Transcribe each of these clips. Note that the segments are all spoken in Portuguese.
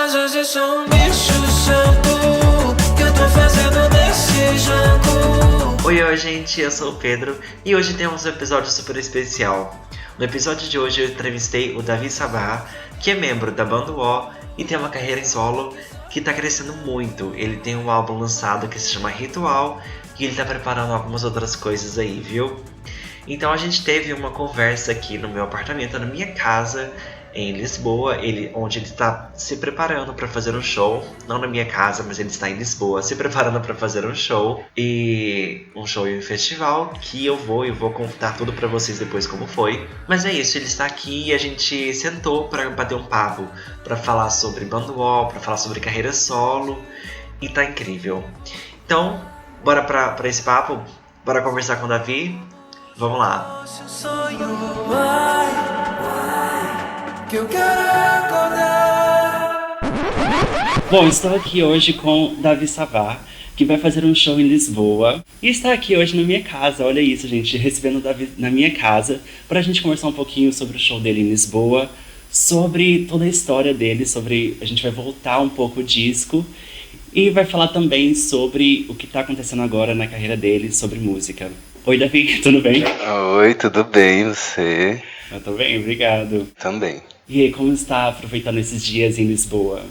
Às vezes sou um bicho santo que eu tô fazendo desse jango. Oi, gente, eu sou o Pedro e hoje temos um episódio super especial. No episódio de hoje eu entrevistei o Davi Sabá, que é membro da banda O e tem uma carreira em solo que tá crescendo muito. Ele tem um álbum lançado que se chama Ritual e ele tá preparando algumas outras coisas aí, viu? Então a gente teve uma conversa aqui no meu apartamento, na minha casa, em Lisboa, onde ele está se preparando para fazer um show, não na minha casa, mas ele está em Lisboa, se preparando para fazer um show e um festival que eu vou contar tudo para vocês depois como foi. Mas é isso, ele está aqui e a gente sentou para bater um papo, para falar sobre banda O, para falar sobre carreira solo e tá incrível. Então, bora para esse papo, bora conversar com o Davi. Vamos lá. Sonho, vai, que eu quero acordar. Bom, estou aqui hoje com Davi Sabá, que vai fazer um show em Lisboa. E está aqui hoje na minha casa, olha isso, gente, recebendo o Davi na minha casa, para a gente conversar um pouquinho sobre o show dele em Lisboa, sobre toda a história dele, a gente vai voltar um pouco o disco, e vai falar também sobre o que está acontecendo agora na carreira dele, sobre música. Oi, Davi, tudo bem? Oi, tudo bem, você? Eu tô bem, obrigado. Também. E aí, como está aproveitando esses dias em Lisboa?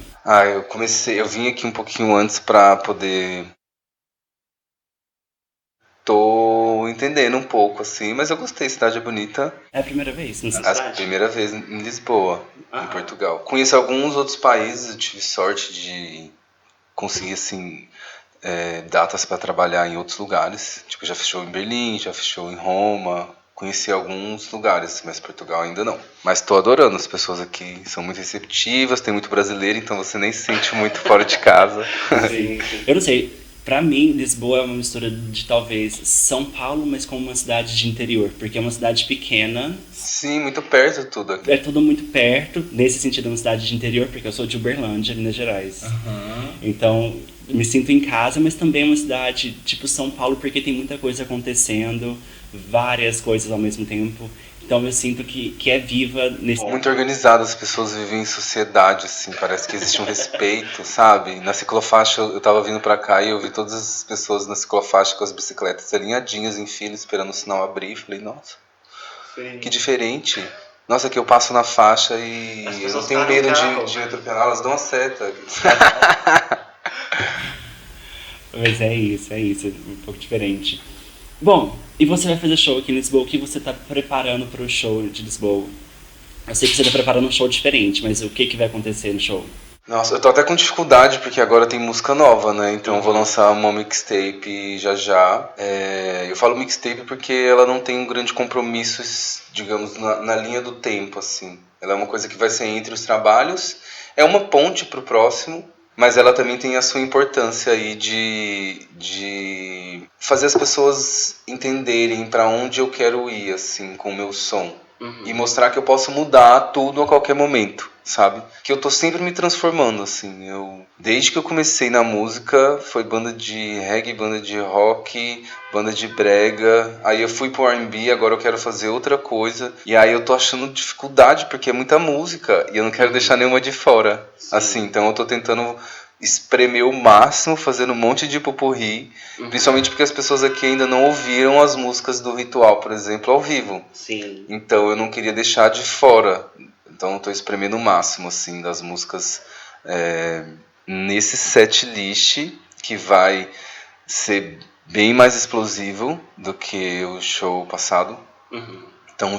Eu vim aqui um pouquinho antes pra poder... Tô entendendo um pouco, assim, mas eu gostei, a cidade é bonita. É a primeira vez nessa A cidade? primeira vez em Lisboa, em Portugal. Conheço alguns outros países, eu tive sorte de conseguir, assim... datas para trabalhar em outros lugares, tipo, já fechou em Berlim, já fechou em Roma, conheci alguns lugares, mas Portugal ainda não. Mas tô adorando, as pessoas aqui são muito receptivas, tem muito brasileiro, então você nem se sente muito fora de casa. Sim. Eu não sei, pra mim Lisboa é uma mistura de talvez São Paulo, mas com uma cidade de interior, porque é uma cidade pequena. Sim, muito perto tudo aqui. É tudo muito perto, nesse sentido é uma cidade de interior, porque eu sou de Uberlândia, Minas Gerais. Então, me sinto em casa, mas também é uma cidade tipo São Paulo, porque tem muita coisa acontecendo, várias coisas ao mesmo tempo. Então eu sinto que é viva nesse... Muito organizado, as pessoas vivem em sociedade, assim, parece que existe um respeito, sabe? Na ciclofaixa, eu tava vindo pra cá e eu vi todas as pessoas na ciclofaixa com as bicicletas alinhadinhas em fila, esperando o sinal abrir. Falei, nossa, que diferente. Nossa, que eu passo na faixa e eu não tenho medo de atropelar, elas dão a seta. Mas é isso, um pouco diferente. Bom, e você vai fazer show aqui em Lisboa, o que você tá preparando para o show de Lisboa? Eu sei que você tá preparando um show diferente, mas o que vai acontecer no show? Nossa, eu tô até com dificuldade porque agora tem música nova, né? Então eu vou lançar uma mixtape já. Eu falo mixtape porque ela não tem um grande compromisso, digamos, na linha do tempo, assim. Ela é uma coisa que vai ser entre os trabalhos, é uma ponte pro próximo, mas ela também tem a sua importância aí de fazer as pessoas entenderem para onde eu quero ir, assim, com o meu som. E mostrar que eu posso mudar tudo a qualquer momento, sabe? Que eu tô sempre me transformando, assim. Desde que eu comecei na música, foi banda de reggae, banda de rock, banda de brega. Aí eu fui pro R&B, agora eu quero fazer outra coisa. E aí eu tô achando dificuldade, porque é muita música. E eu não quero deixar nenhuma de fora. Sim. Assim, então eu tô tentando espremer o máximo, fazendo um monte de popurrí, principalmente porque as pessoas aqui ainda não ouviram as músicas do Ritual, por exemplo, ao vivo. Sim. Então eu não queria deixar de fora. Então eu tô espremendo o máximo, assim, das músicas nesse set list, que vai ser bem mais explosivo do que o show passado. Então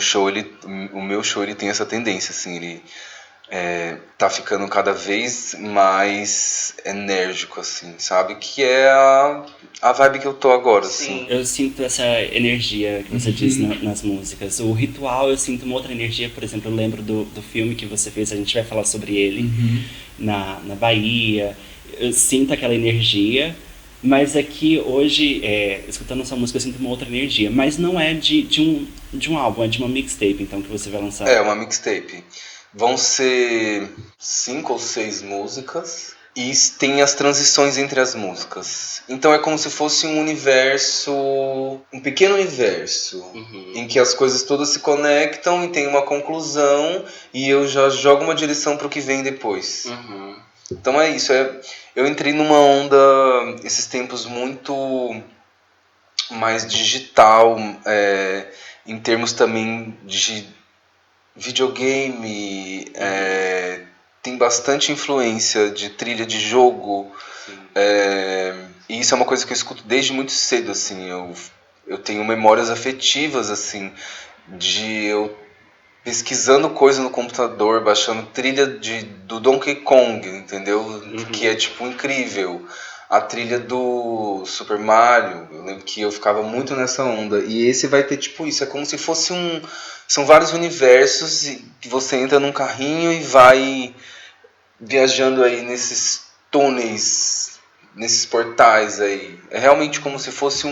o meu show ele tem essa tendência, assim, ele tá ficando cada vez mais enérgico, assim, sabe? Que é a vibe que eu tô agora, assim. Eu sinto essa energia que você diz nas músicas. O Ritual, eu sinto uma outra energia, por exemplo, eu lembro do filme que você fez, a gente vai falar sobre ele, na Bahia. Eu sinto aquela energia, mas aqui hoje, escutando sua música, eu sinto uma outra energia. Mas não é de um álbum, é de uma mixtape, então, que você vai lançar. É, uma mixtape. Vão ser 5 ou 6 músicas e tem as transições entre as músicas. Então é como se fosse um universo, um pequeno universo, em que as coisas todas se conectam e tem uma conclusão e eu já jogo uma direção pro que vem depois. Então é isso, eu entrei numa onda, esses tempos, muito mais digital, em termos também de videogame, tem bastante influência de trilha de jogo, e isso é uma coisa que eu escuto desde muito cedo, assim, eu tenho memórias afetivas, assim, de eu pesquisando coisa no computador, baixando trilha do Donkey Kong, entendeu? Que é, tipo, incrível. A trilha do Super Mario, eu lembro que eu ficava muito nessa onda. E esse vai ter, tipo, isso, é como se fosse são vários universos que você entra num carrinho e vai viajando aí nesses túneis, nesses portais aí. É realmente como se fosse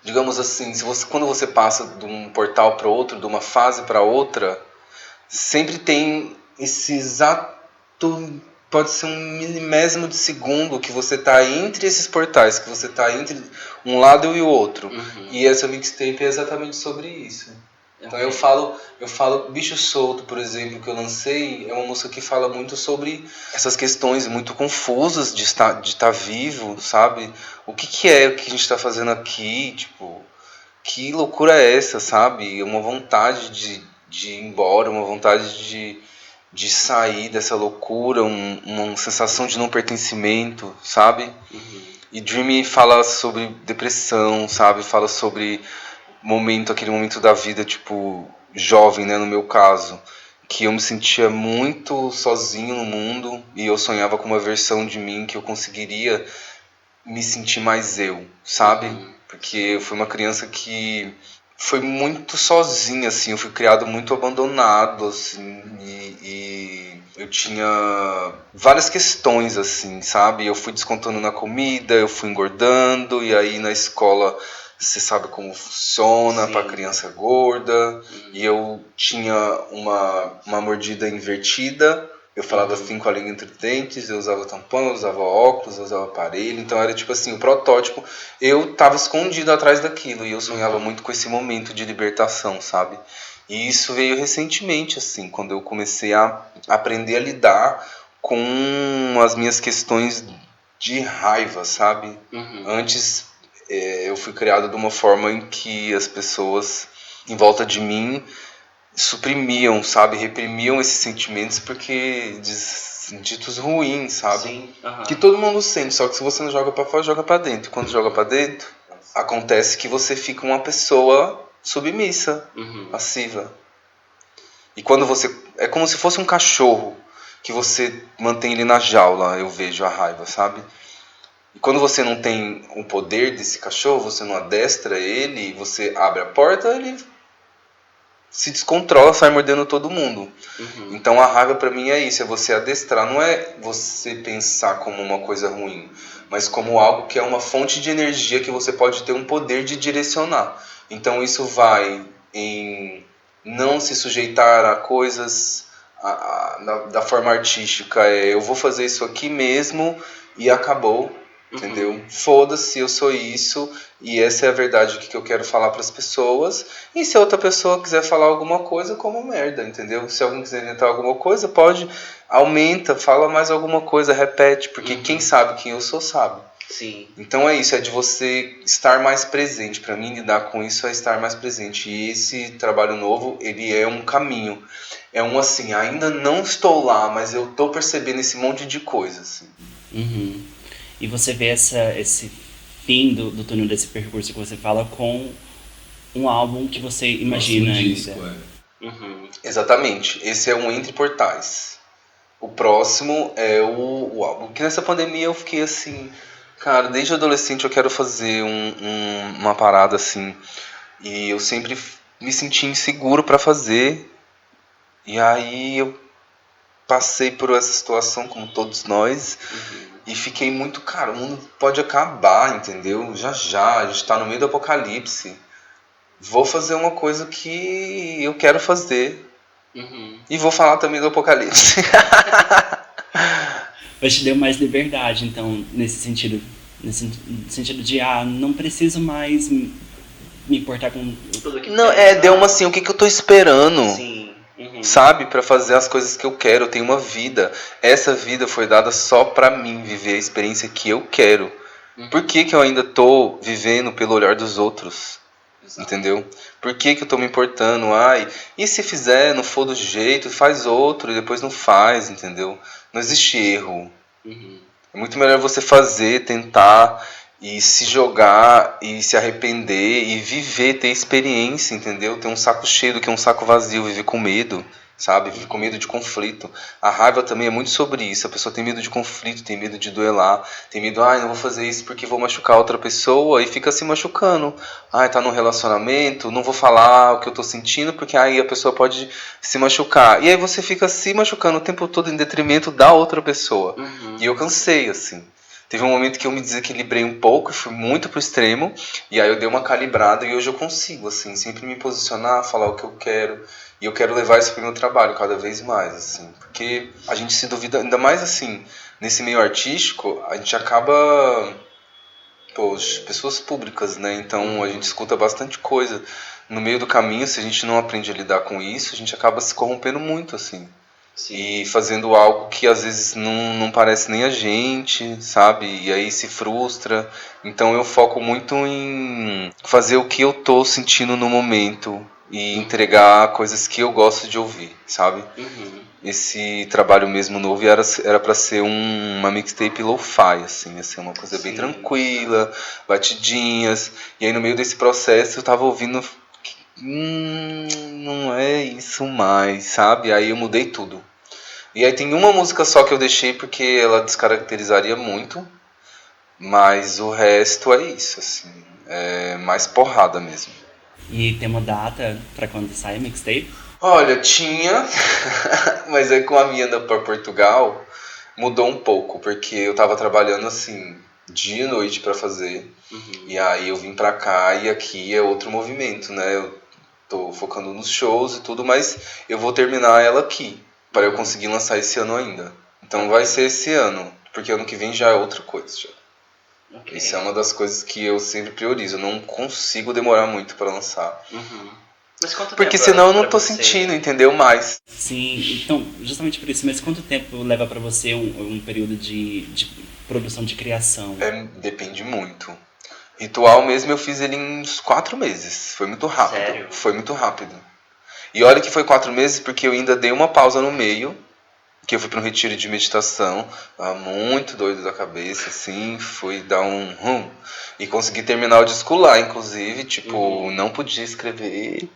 digamos assim, quando você passa de um portal para outro, de uma fase para outra, sempre tem esse exato, pode ser um milimésimo de segundo que você está entre esses portais, que você está entre um lado e o outro. E essa mixtape é exatamente sobre isso. Então eu falo Bicho Solto, por exemplo, que eu lancei, é uma música que fala muito sobre essas questões muito confusas de estar vivo, sabe? O que é o que a gente está fazendo aqui, tipo, que loucura é essa, sabe? Uma vontade de ir embora, uma vontade de sair dessa loucura, uma sensação de não pertencimento, sabe? E Dreamy fala sobre depressão, sabe? Fala sobre aquele momento da vida, tipo, jovem, né, no meu caso, que eu me sentia muito sozinho no mundo e eu sonhava com uma versão de mim que eu conseguiria me sentir mais eu, sabe? Porque eu fui uma criança que foi muito sozinha, assim, eu fui criado muito abandonado, assim, e eu tinha várias questões, assim, sabe? Eu fui descontando na comida, eu fui engordando, e aí na escola você sabe como funciona para criança gorda. E eu tinha uma mordida invertida. Eu falava assim com a língua entre dentes, eu usava tampão, eu usava óculos, eu usava aparelho. Então era tipo assim, o protótipo. Eu tava escondido atrás daquilo e eu sonhava muito com esse momento de libertação, sabe? E isso veio recentemente, assim, quando eu comecei a aprender a lidar com as minhas questões de raiva, sabe? Antes eu fui criado de uma forma em que as pessoas em volta de mim suprimiam, sabe? Reprimiam esses sentimentos porque ditos ruins, sabe? Sim, que todo mundo sente, só que se você não joga pra fora, joga pra dentro. Quando joga pra dentro, acontece que você fica uma pessoa submissa, passiva. E quando você... é como se fosse um cachorro que você mantém ele na jaula, eu vejo a raiva, sabe? E quando você não tem o poder desse cachorro, você não adestra ele, você abre a porta, ele se descontrola, sai mordendo todo mundo. Então a raiva pra mim é isso, é você adestrar, não é você pensar como uma coisa ruim, mas como algo que é uma fonte de energia que você pode ter um poder de direcionar. Então isso vai em não se sujeitar a coisas da forma artística, eu vou fazer isso aqui mesmo e acabou. Entendeu? Foda-se, eu sou isso e essa é a verdade que eu quero falar para as pessoas. E se a outra pessoa quiser falar alguma coisa, como merda, entendeu? Se alguém quiser inventar alguma coisa, pode, aumenta, fala mais alguma coisa, repete, porque quem sabe quem eu sou sabe. Sim. Então é isso, é de você estar mais presente. Para mim, lidar com isso é estar mais presente. E esse trabalho novo, ele é um caminho. É assim, ainda não estou lá, mas eu tô percebendo esse monte de coisa, assim. E você vê esse fim do túnel desse percurso que você fala com um álbum que você imagina disco, ainda. Exatamente. Esse é um Entre Portais. O próximo é o álbum. Porque nessa pandemia eu fiquei assim... Cara, desde adolescente eu quero fazer uma parada assim. E eu sempre me senti inseguro pra fazer. E aí eu passei por essa situação, como todos nós... E fiquei muito, cara, o mundo pode acabar, entendeu? Já, a gente tá no meio do apocalipse. Vou fazer uma coisa que eu quero fazer. E vou falar também do apocalipse. Mas te deu mais liberdade, então, nesse sentido de, não preciso mais me importar com... Tudo que Não, pensa. deu uma assim, o que eu tô esperando? Sim. sabe? Pra fazer as coisas que eu quero. Eu tenho uma vida. Essa vida foi dada só pra mim viver a experiência que eu quero. Por que que eu ainda tô vivendo pelo olhar dos outros? Entendeu? Por que que eu tô me importando? Ai, e se fizer, não for do jeito, faz outro e depois não faz, entendeu? Não existe erro. É muito melhor você fazer, tentar e se jogar e se arrepender e viver, ter experiência, entendeu? Ter um saco cheio do que um saco vazio, viver com medo, sabe? Viver com medo de conflito. A raiva também é muito sobre isso. A pessoa tem medo de conflito, tem medo de duelar, tem medo, ai, não vou fazer isso porque vou machucar outra pessoa e fica se machucando. Ai, tá num relacionamento, não vou falar o que eu tô sentindo porque aí a pessoa pode se machucar. E aí você fica se machucando o tempo todo em detrimento da outra pessoa. E eu cansei, assim. Teve um momento que eu me desequilibrei um pouco, fui muito pro extremo, e aí eu dei uma calibrada e hoje eu consigo, assim, sempre me posicionar, falar o que eu quero. E eu quero levar isso pro meu trabalho cada vez mais, assim. Porque a gente se duvida, ainda mais assim, nesse meio artístico, a gente acaba... pessoas públicas, né? Então a gente escuta bastante coisa. No meio do caminho, se a gente não aprende a lidar com isso, a gente acaba se corrompendo muito, assim. E fazendo algo que às vezes não parece nem a gente, sabe? E aí se frustra. Então eu foco muito em fazer o que eu tô sentindo no momento e entregar coisas que eu gosto de ouvir, sabe? Esse trabalho mesmo novo era pra ser uma mixtape lo-fi, assim, ia ser uma coisa bem tranquila, batidinhas. E aí no meio desse processo eu tava ouvindo, não é isso mais, sabe? Aí eu mudei tudo. E aí tem uma música só que eu deixei porque ela descaracterizaria muito, mas o resto é isso, assim, é mais porrada mesmo. E tem uma data pra quando sai a mixtape? Olha, tinha, mas aí com a minha ida para Portugal mudou um pouco, porque eu tava trabalhando assim, dia e noite pra fazer, e aí eu vim pra cá e aqui é outro movimento, né? Eu tô focando nos shows e tudo, mas eu vou terminar ela aqui, para eu conseguir lançar esse ano ainda. Então vai ser esse ano, porque ano que vem já é outra coisa. Já. Isso é uma das coisas que eu sempre priorizo, eu não consigo demorar muito pra lançar. Mas quanto Porque tempo senão eu pra não tô você? sentindo, entendeu? Mais. Sim, então, justamente por isso. Mas quanto tempo leva pra você um período de produção, de criação? Depende muito. Ritual mesmo eu fiz ele em uns 4 meses. Foi muito rápido. Sério? Foi muito rápido. E olha que foi 4 meses porque eu ainda dei uma pausa no meio. Que eu fui para um retiro de meditação. Muito doido da cabeça, assim. Fui dar um... E consegui terminar o disco lá, inclusive. Tipo, não podia escrever.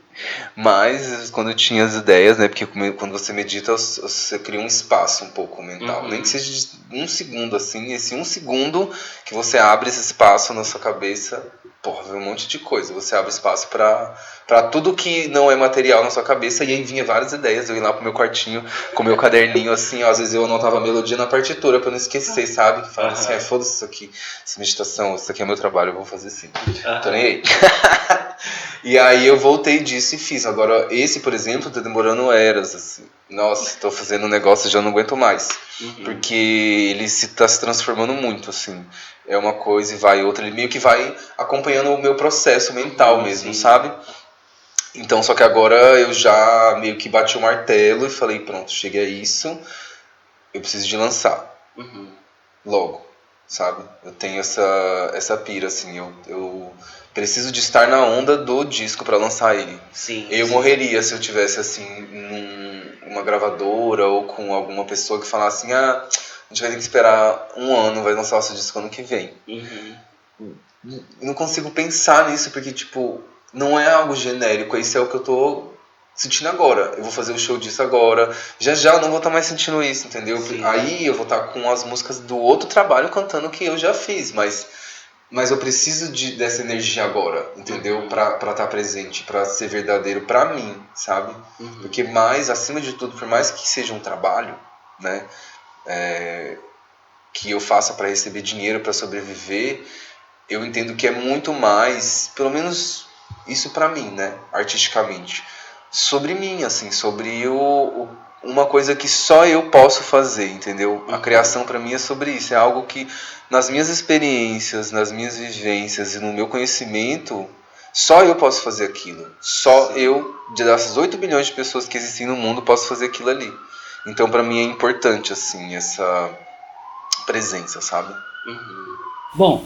Mas quando eu tinha as ideias, né? Porque quando você medita, você cria um espaço um pouco mental. Nem que seja de 1 segundo, assim. Esse 1 segundo que você abre esse espaço na sua cabeça, vem um monte de coisa. Você abre espaço pra tudo que não é material na sua cabeça. E aí vinha várias ideias. Eu ia lá pro meu quartinho, com meu caderninho, assim. Às vezes eu anotava a melodia na partitura pra não esquecer, sabe? Falava assim, foda-se isso aqui. Essa meditação, isso aqui é meu trabalho, eu vou fazer sim. Tô nem aí. E aí eu voltei disso e fiz. Agora, esse, por exemplo, tá demorando eras, assim. Nossa, tô fazendo um negócio e já não aguento mais. Porque ele tá se transformando muito, assim. É uma coisa e vai outra. Ele meio que vai acompanhando o meu processo mental mesmo, sabe? Então, só que agora eu já meio que bati o martelo e falei, pronto, cheguei a isso. Eu preciso de lançar. Logo, sabe? Eu tenho essa pira, assim. Eu preciso de estar na onda do disco pra lançar ele. Eu morreria se eu tivesse, assim, numa gravadora ou com alguma pessoa que falasse assim, a gente vai ter que esperar 1 ano, vai lançar o seu disco ano que vem. Não consigo pensar nisso, porque, tipo, não é algo genérico, isso é o que eu tô sentindo agora. Eu vou fazer o show disso agora, já eu não vou estar mais sentindo isso, entendeu? Aí eu vou estar com as músicas do outro trabalho cantando que eu já fiz, mas eu preciso dessa energia agora, entendeu? Pra estar presente, pra ser verdadeiro pra mim, sabe? Porque mais, acima de tudo, por mais que seja um trabalho, né? Que eu faça pra receber dinheiro, pra sobreviver, eu entendo que é muito mais, pelo menos isso pra mim, né? Artisticamente. Sobre mim, assim, sobre uma coisa que só eu posso fazer, entendeu? A criação pra mim é sobre isso, é algo que nas minhas experiências, nas minhas vivências e no meu conhecimento Só eu posso fazer aquilo. Só eu, dessas 8 bilhões de pessoas que existem no mundo, posso fazer aquilo ali. Então, pra mim, é importante, assim, essa presença, sabe? Bom,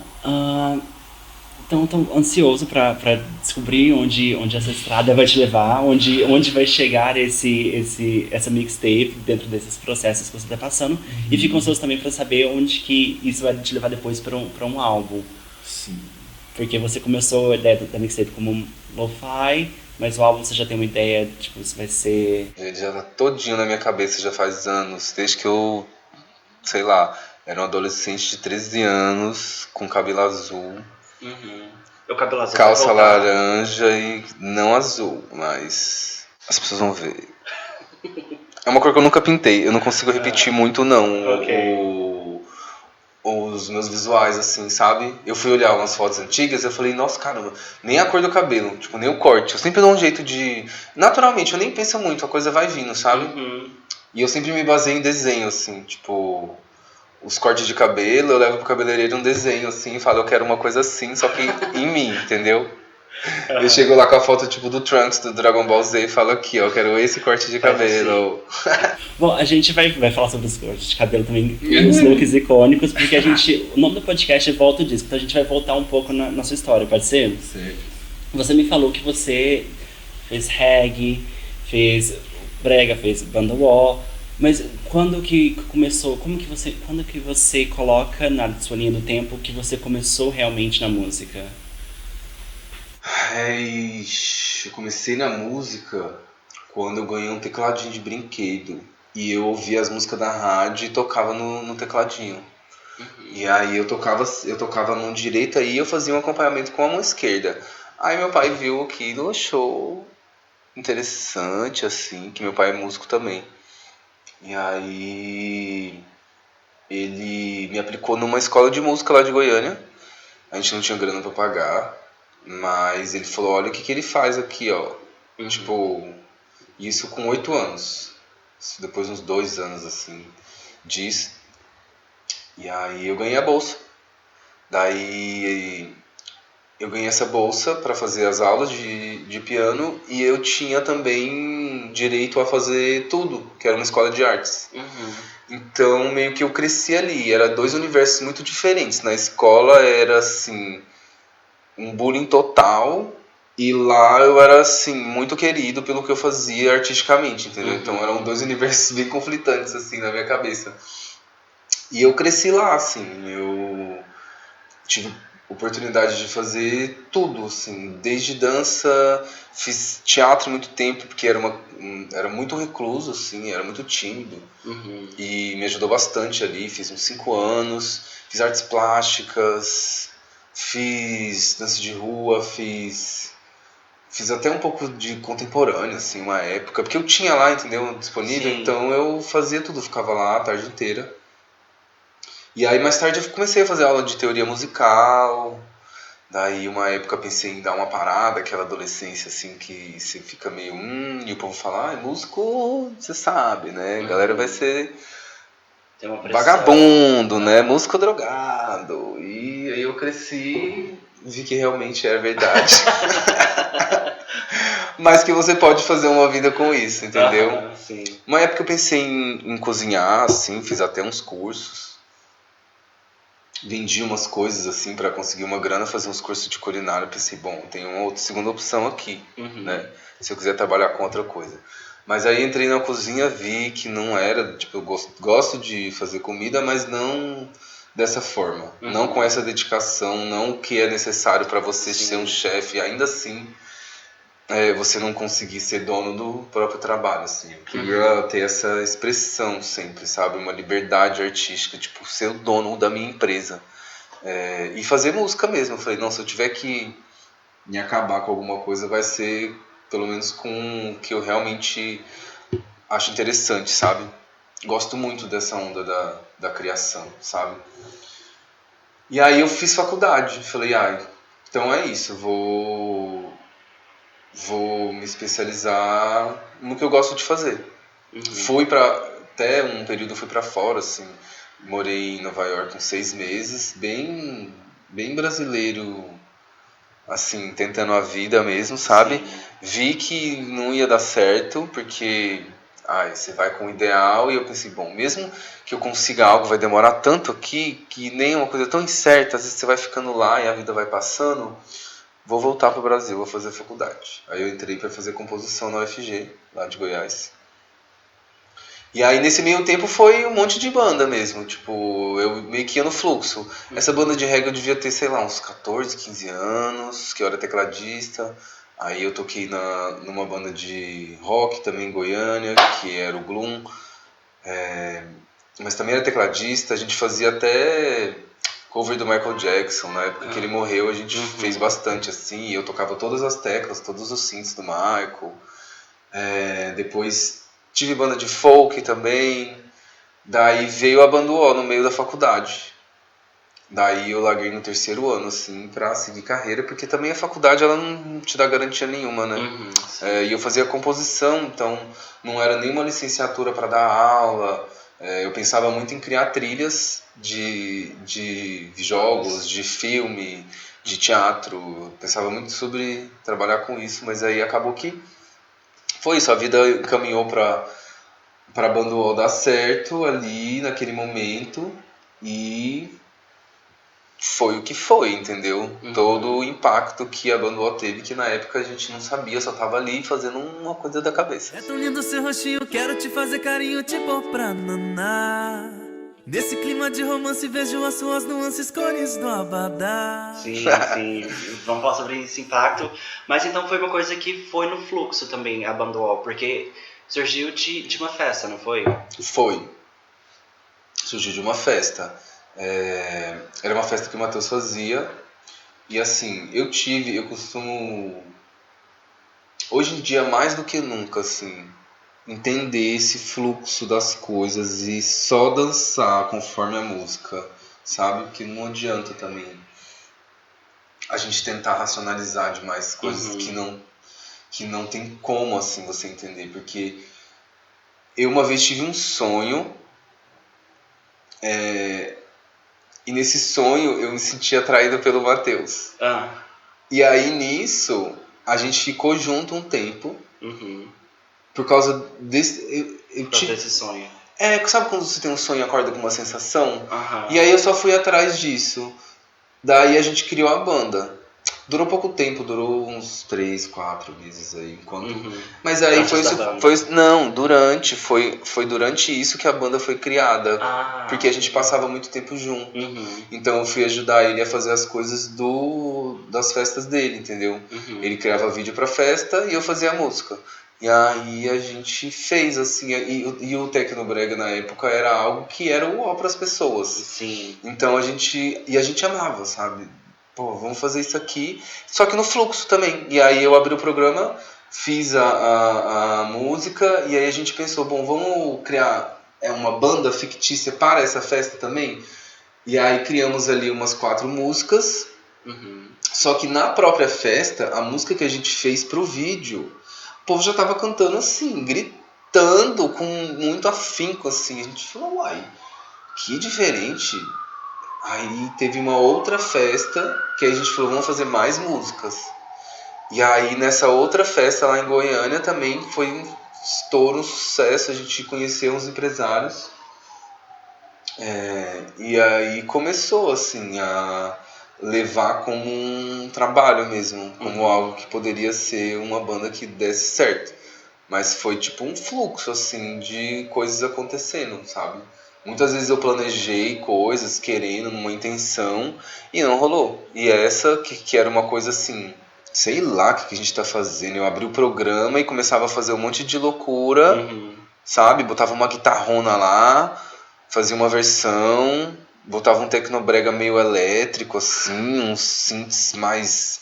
então tô ansioso pra descobrir onde essa estrada vai te levar, onde vai chegar essa mixtape dentro desses processos que você tá passando. E fico ansioso também pra saber onde que isso vai te levar depois pra um álbum. Sim. Porque você começou a ideia da mixtape como um lo-fi, mas o álbum você já tem uma ideia, tipo, se vai ser... Ele já tá todinho na minha cabeça já faz anos, desde que eu, sei lá, era um adolescente de 13 anos, com cabelo azul, O cabelo azul calça vai voltar. laranja e não azul, mas as pessoas vão ver. É uma cor que eu nunca pintei, eu não consigo repetir muito não os meus visuais, assim, sabe? Eu fui olhar umas fotos antigas e eu falei, nossa, caramba, nem a cor do cabelo, tipo, nem o corte. Eu sempre dou um jeito de... Naturalmente, eu nem penso muito, a coisa vai vindo, sabe? E eu sempre me baseio em desenho, assim, tipo... Os cortes de cabelo, eu levo pro cabeleireiro um desenho, assim, e falo, eu quero uma coisa assim, só que em mim, entendeu? Eu chego lá com a foto, tipo, do Trunks, do Dragon Ball Z, e falo aqui, ó, eu quero esse corte de cabelo. Bom, a gente vai falar sobre os cortes de cabelo também, os looks icônicos, porque o nome do podcast é Volta o Disco, então a gente vai voltar um pouco na sua história, pode ser? Sim. Você me falou que você fez reggae, fez brega, fez banda wall, mas quando que começou, quando que você coloca na sua linha do tempo que você começou realmente na música? Eu comecei na música quando eu ganhei um tecladinho de brinquedo. E eu ouvia as músicas da rádio e tocava no tecladinho. E aí eu tocava a mão direita e eu fazia um acompanhamento com a mão esquerda. Aí meu pai viu aquilo, achou interessante, assim, que meu pai é músico também. E aí ele me aplicou numa escola de música lá de Goiânia. A gente não tinha grana pra pagar, mas ele falou, olha o que ele faz aqui, ó. Tipo, isso com 8 anos. Depois de uns 2 anos, assim, disso. E aí eu ganhei a bolsa. Daí eu ganhei essa bolsa para fazer as aulas de piano e eu tinha também direito a fazer tudo, que era uma escola de artes. Então meio que eu cresci ali, era 2 universos muito diferentes. Na escola era assim, um bullying total, e lá eu era assim, muito querido pelo que eu fazia artisticamente, entendeu? Então eram 2 universos bem conflitantes assim na minha cabeça. E eu cresci lá, assim, eu tive oportunidade de fazer tudo, assim, desde dança, fiz teatro muito tempo, porque era muito recluso, assim, era muito tímido, e me ajudou bastante ali, fiz uns 5 anos, fiz artes plásticas, fiz dança de rua, fiz até um pouco de contemporâneo, assim, uma época, porque eu tinha lá, entendeu, disponível, Sim. então eu fazia tudo, ficava lá a tarde inteira. E aí mais tarde eu comecei a fazer aula de teoria musical. Daí uma época eu pensei em dar uma parada, aquela adolescência assim que você fica meio e o povo fala, músico, você sabe, né? A galera vai ser Tem uma pressão. vagabundo, né? Músico drogado. E aí eu cresci, vi que realmente era verdade. Mas que você pode fazer uma vida com isso, entendeu? Sim. Uma época eu pensei em cozinhar, assim, fiz até uns cursos. Vendi umas coisas assim para conseguir uma grana, fazer uns cursos de culinária. Pensei, bom, tem uma outra segunda opção aqui, né? Se eu quiser trabalhar com outra coisa. Mas aí entrei na cozinha, vi que não era, tipo, eu gosto de fazer comida, mas não dessa forma, não com essa dedicação, não o que é necessário para você ser um chefe. Ainda assim, você não conseguir ser dono do próprio trabalho, assim. Eu queria ter essa expressão sempre, sabe? Uma liberdade artística, tipo, ser o dono da minha empresa. E fazer música mesmo. Eu falei, não, se eu tiver que me acabar com alguma coisa, vai ser pelo menos com o que eu realmente acho interessante, sabe? Gosto muito dessa onda da criação, sabe? E aí eu fiz faculdade. Falei, então é isso, vou me especializar no que eu gosto de fazer. Até um período fui pra fora, assim, morei em Nova York uns 6 meses, bem brasileiro, assim, tentando a vida mesmo, sabe? Sim. Vi que não ia dar certo, porque você vai com o ideal, e eu pensei, bom, mesmo que eu consiga algo, vai demorar tanto aqui, que nem é uma coisa tão incerta, às vezes você vai ficando lá e a vida vai passando, vou voltar pro Brasil, vou fazer faculdade. Aí eu entrei para fazer composição na UFG, lá de Goiás. E aí nesse meio tempo foi um monte de banda mesmo, tipo, eu meio que ia no fluxo. Essa banda de reggae eu devia ter, sei lá, uns 14, 15 anos, que eu era tecladista. Aí eu toquei numa banda de rock também em Goiânia, que era o Gloom. Mas também era tecladista, a gente fazia até cover do Michael Jackson, na época que ele morreu a gente fez bastante assim, e eu tocava todas as teclas, todos os synths do Michael. Depois tive banda de folk também, daí veio a banda O no meio da faculdade. Daí eu larguei no terceiro ano, assim, pra seguir carreira, porque também a faculdade ela não te dá garantia nenhuma, né? E eu fazia composição, então não era nenhuma licenciatura para dar aula. Eu pensava muito em criar trilhas de jogos, de filme, de teatro. Eu pensava muito sobre trabalhar com isso, mas aí acabou que foi isso. A vida encaminhou pra banda O dar certo ali, naquele momento, e foi o que foi, entendeu? Todo o impacto que a banda O teve, que na época a gente não sabia, só tava ali fazendo uma coisa da cabeça. É tão lindo seu rostinho, quero te fazer carinho, te pôr pra naná. Nesse clima de romance vejo as suas nuances, cores do abadá. Sim. Vamos falar sobre esse impacto. Mas então foi uma coisa que foi no fluxo também, a banda O, porque surgiu de uma festa, não foi? Foi. Surgiu de uma festa. Era uma festa que o Matheus fazia. E assim, eu costumo, hoje em dia mais do que nunca, assim, entender esse fluxo das coisas e só dançar conforme a música, sabe? Porque não adianta também a gente tentar racionalizar demais coisas que não tem como, assim, você entender. Porque eu uma vez tive um sonho, e nesse sonho eu me senti atraído pelo Matheus. E aí nisso a gente ficou junto um tempo. Por causa desse. Desse sonho. Sabe quando você tem um sonho e acorda com uma sensação? E aí eu só fui atrás disso. Daí a gente criou a banda. Durou pouco tempo, durou uns 3, 4 meses aí. Mas aí foi durante isso que a banda foi criada. Porque a gente passava muito tempo junto. Então eu fui ajudar ele a fazer as coisas das festas dele, entendeu? Ele criava vídeo pra festa e eu fazia a música. E aí a gente fez, assim, e o Tecnobrega na época era algo que era o ó pras pessoas. Sim. Então a gente amava, sabe? Pô, vamos fazer isso aqui, só que no fluxo também. E aí eu abri o programa, fiz a música, e aí a gente pensou, bom, vamos criar uma banda fictícia para essa festa também? E aí criamos ali umas 4 músicas, só que na própria festa, a música que a gente fez pro vídeo, o povo já tava cantando assim, gritando com muito afinco, assim. A gente falou, uai, que diferente. Aí teve uma outra festa que a gente falou, vamos fazer mais músicas. E aí nessa outra festa lá em Goiânia também foi um estouro, um sucesso. A gente conheceu uns empresários. E aí começou assim a levar como um trabalho mesmo, como algo que poderia ser uma banda que desse certo. Mas foi tipo um fluxo assim de coisas acontecendo, sabe? Muitas vezes eu planejei coisas, querendo, numa intenção, e não rolou. E essa que era uma coisa assim, sei lá o que a gente tá fazendo. Eu abri o programa e começava a fazer um monte de loucura, sabe? Botava uma guitarrona lá, fazia uma versão, botava um tecnobrega meio elétrico, assim, uns synths mais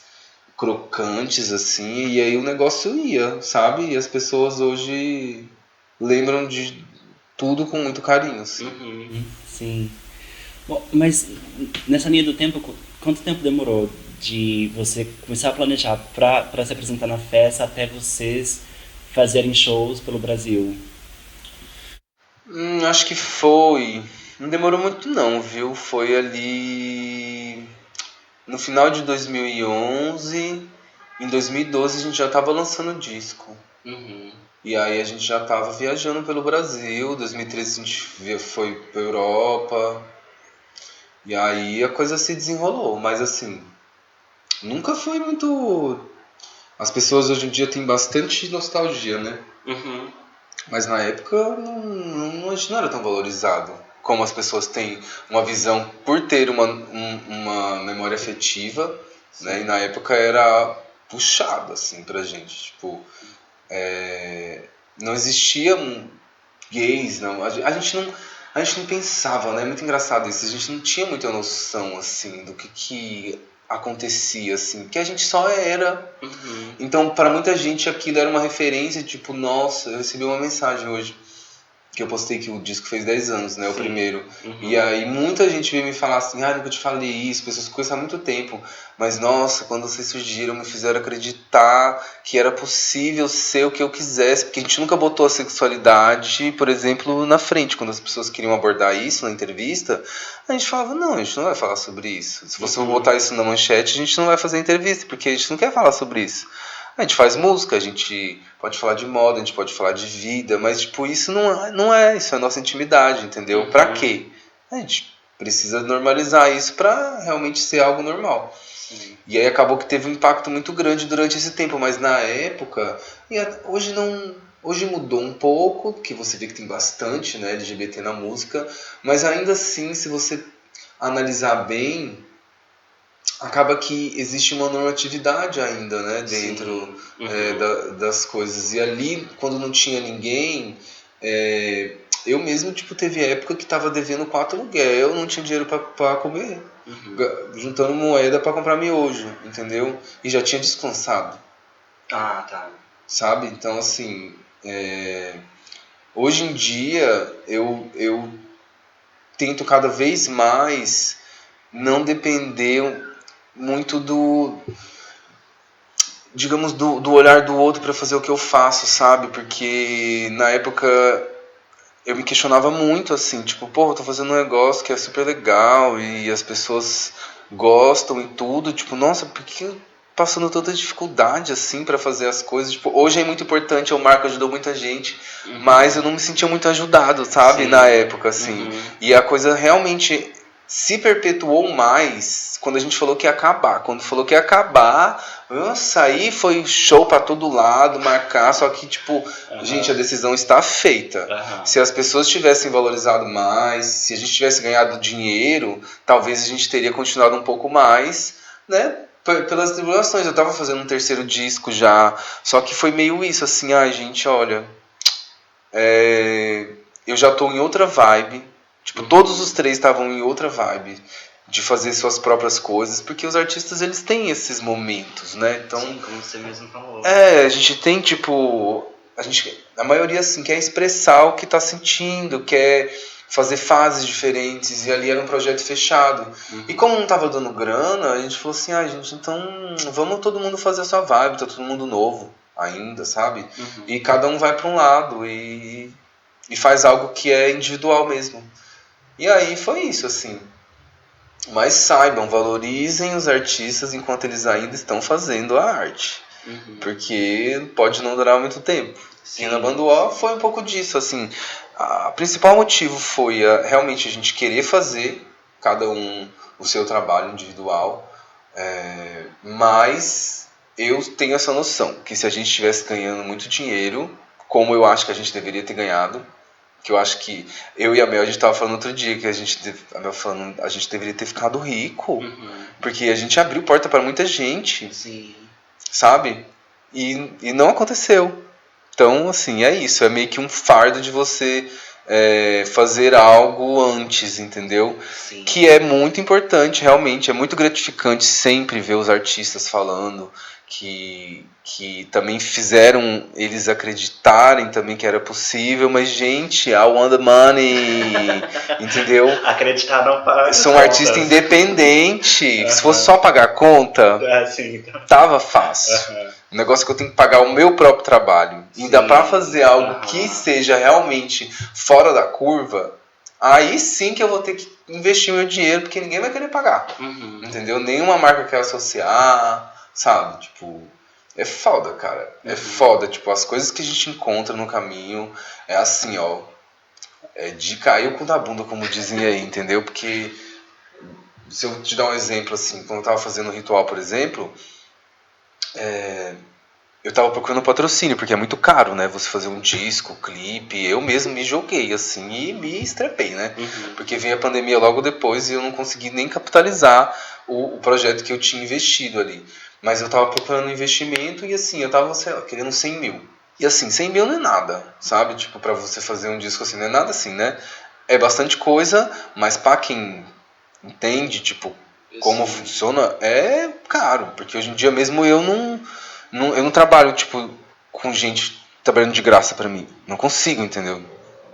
crocantes, assim, e aí o negócio ia, sabe? E as pessoas hoje lembram de tudo com muito carinho, assim. Sim. Bom, mas nessa linha do tempo, quanto tempo demorou de você começar a planejar para se apresentar na festa até vocês fazerem shows pelo Brasil? Acho que foi... Não demorou muito não, viu? Foi ali... no final de 2011, em 2012 a gente já tava lançando disco. E aí a gente já tava viajando pelo Brasil, em 2013 a gente foi pra Europa. E aí a coisa se desenrolou, mas assim, nunca foi muito... As pessoas hoje em dia têm bastante nostalgia, né? Mas na época não era tão valorizado. Como as pessoas têm uma visão por ter uma memória afetiva, né? E na época era puxado, assim, pra gente. Tipo, não existia gays, não. A gente não pensava, né? É muito engraçado isso. A gente não tinha muita noção, assim, do que acontecia, assim. Que a gente só era. Então, para muita gente, aquilo era uma referência, tipo, nossa, eu recebi uma mensagem hoje, que eu postei que o disco fez 10 anos, né? O primeiro. E aí muita gente veio me falar assim, nunca te falei isso, pessoas que conhecem há muito tempo. Mas nossa, quando vocês surgiram, me fizeram acreditar que era possível ser o que eu quisesse. Porque a gente nunca botou a sexualidade, por exemplo, na frente. Quando as pessoas queriam abordar isso na entrevista, a gente falava, não, a gente não vai falar sobre isso. Se você botar isso na manchete, a gente não vai fazer entrevista, porque a gente não quer falar sobre isso. A gente faz música, a gente pode falar de moda, a gente pode falar de vida, mas tipo, isso não é, isso é a nossa intimidade, entendeu? Pra quê? A gente precisa normalizar isso pra realmente ser algo normal. E aí acabou que teve um impacto muito grande durante esse tempo, mas na época, hoje mudou um pouco, que você vê que tem bastante, né, LGBT na música, mas ainda assim, se você analisar bem, acaba que existe uma normatividade ainda, né, dentro das coisas. E ali, quando não tinha ninguém, eu mesmo, tipo, teve época que tava devendo 4 aluguel, não tinha dinheiro pra comer, juntando moeda pra comprar miojo, entendeu? E já tinha descansado. Sabe? Então, assim, hoje em dia, eu tento cada vez mais não depender muito do olhar do outro para fazer o que eu faço, sabe? Porque na época eu me questionava muito, assim, tipo, eu tô fazendo um negócio que é super legal e as pessoas gostam e tudo, tipo, nossa, por que eu passando tanta dificuldade, assim, para fazer as coisas? Tipo, hoje é muito importante, o Marco ajudou muita gente, mas eu não me sentia muito ajudado, sabe? Na época, assim. E a coisa realmente se perpetuou mais quando a gente falou que ia acabar. Quando falou que ia acabar, nossa, aí foi show pra todo lado, marcar, só que, tipo, gente, a decisão está feita. Se as pessoas tivessem valorizado mais, se a gente tivesse ganhado dinheiro, talvez a gente teria continuado um pouco mais, né? Pelas tribulações. Eu tava fazendo um 3º disco já, só que foi meio isso, assim, gente, olha, eu já tô em outra vibe. Tipo, todos os 3 estavam em outra vibe de fazer suas próprias coisas, porque os artistas, eles têm esses momentos, né? Então, sim, como você mesmo falou. A gente tem, tipo, a maioria, assim, quer expressar o que tá sentindo, quer fazer fases diferentes, e ali era um projeto fechado. E como não tava dando grana, a gente falou assim, gente, então vamos todo mundo fazer a sua vibe, tá todo mundo novo ainda, sabe? E cada um vai pra um lado e faz algo que é individual mesmo. E aí foi isso, assim. Mas saibam, valorizem os artistas enquanto eles ainda estão fazendo a arte. Porque pode não durar muito tempo. E na Banda UOL foi um pouco disso, assim. O principal motivo foi realmente a gente querer fazer, cada um o seu trabalho individual. Mas eu tenho essa noção, que se a gente estivesse ganhando muito dinheiro, como eu acho que a gente deveria ter ganhado, que eu acho que eu e a Mel, a gente tava falando outro dia que a gente deveria ter ficado rico, porque a gente abriu porta para muita gente, sabe? E não aconteceu. Então, assim, é isso, é meio que um fardo de você fazer algo antes, entendeu? Que é muito importante, realmente, é muito gratificante sempre ver os artistas falando que também fizeram eles acreditarem também que era possível, mas gente, I want the money, entendeu? Acreditaram para sou um artista independente, se fosse só pagar a conta, tava fácil. O negócio é que eu tenho que pagar o meu próprio trabalho, ainda para fazer algo que seja realmente fora da curva, aí sim que eu vou ter que investir meu dinheiro, porque ninguém vai querer pagar. Entendeu? Nenhuma marca quer associar, sabe? Tipo, é foda, cara. É foda. Tipo, as coisas que a gente encontra no caminho é assim, ó. É de cair o cu da bunda, como dizem aí, entendeu? Porque, se eu te dar um exemplo, assim, quando eu tava fazendo o ritual, por exemplo, eu tava procurando patrocínio, porque é muito caro, né? Você fazer um disco, clipe. Eu mesmo me joguei, assim, e me estrepei, né? Porque veio a pandemia logo depois e eu não consegui nem capitalizar o projeto que eu tinha investido ali. Mas eu tava procurando investimento e, assim, eu tava, sei lá, querendo 100 mil. E, assim, 100 mil não é nada, sabe? Tipo, pra você fazer um disco assim, não é nada assim, né? É bastante coisa, mas pra quem entende, tipo, como funciona, é caro. Porque hoje em dia mesmo eu não trabalho, tipo, com gente trabalhando de graça pra mim. Não consigo, entendeu?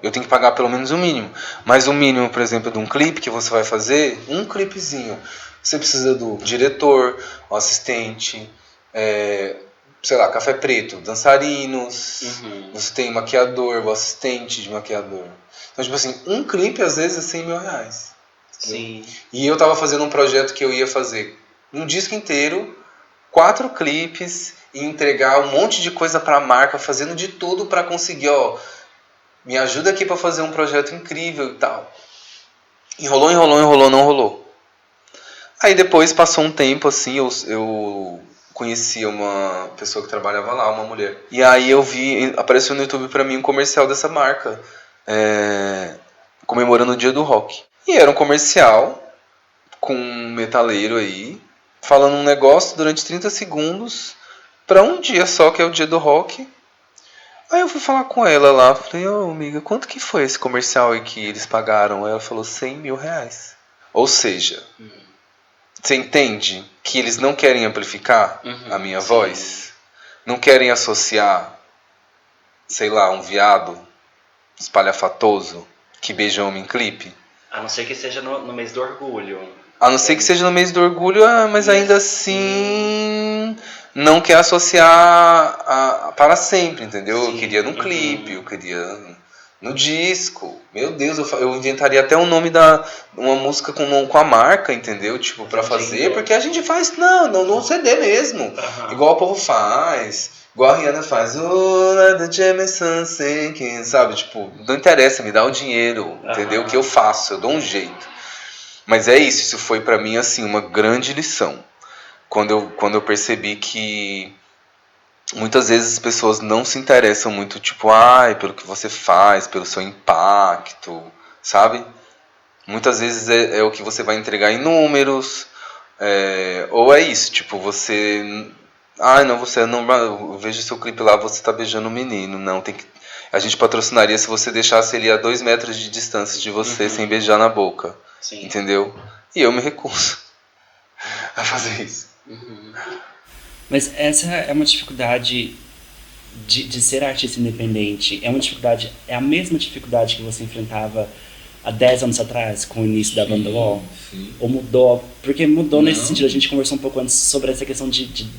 Eu tenho que pagar pelo menos o mínimo. Mas o mínimo, por exemplo, de um clipe que você vai fazer, um clipezinho, você precisa do diretor, o assistente, sei lá, café preto, dançarinos, você tem maquiador, o assistente de maquiador. Então, tipo assim, um clipe às vezes é 100 mil reais. Sim. E eu tava fazendo um projeto que eu ia fazer um disco inteiro, 4 clipes e entregar um monte de coisa pra marca, fazendo de tudo pra conseguir, ó, me ajuda aqui pra fazer um projeto incrível e tal. Enrolou, não rolou. Aí depois passou um tempo assim, eu conheci uma pessoa que trabalhava lá, uma mulher. E aí eu vi, apareceu no YouTube pra mim um comercial dessa marca, comemorando o Dia do Rock. E era um comercial com um metaleiro aí, falando um negócio durante 30 segundos pra um dia só, que é o Dia do Rock. Aí eu fui falar com ela lá, falei, ô amiga, quanto que foi esse comercial aí que eles pagaram? Aí ela falou 100 mil reais. Ou seja, você entende que eles não querem amplificar a minha voz? Não querem associar, sei lá, um viado espalhafatoso que beija homem em clipe? A não ser que seja no mês do orgulho. A não ser que seja no mês do orgulho, mas ainda assim não quer associar para sempre, entendeu? Eu queria num clipe, eu queria no disco. Meu Deus, eu inventaria até o nome uma música com a marca, entendeu? Tipo, pra fazer, porque a gente faz, no CD mesmo. Igual o povo faz. Igual a Rihanna faz, oh, let the Jameson sinking, sabe? Tipo, não interessa, me dá o dinheiro, entendeu? O que eu faço, eu dou um jeito. Mas é isso foi pra mim, assim, uma grande lição. Quando eu percebi que muitas vezes as pessoas não se interessam muito, tipo, pelo que você faz, pelo seu impacto, sabe? Muitas vezes é o que você vai entregar em números, ou é isso, tipo, você... não, você não... Eu vejo seu clipe lá, você tá beijando um menino. Não, tem que... A gente patrocinaria se você deixasse ele a 2 metros de distância de você, sem beijar na boca. Sim. Entendeu? E eu me recuso a fazer isso. Mas essa é uma dificuldade de ser artista independente. É uma dificuldade, é a mesma dificuldade que você enfrentava há 10 anos atrás, com o início da banda UOL? Ou mudou? Porque mudou nesse sentido. A gente conversou um pouco antes sobre essa questão de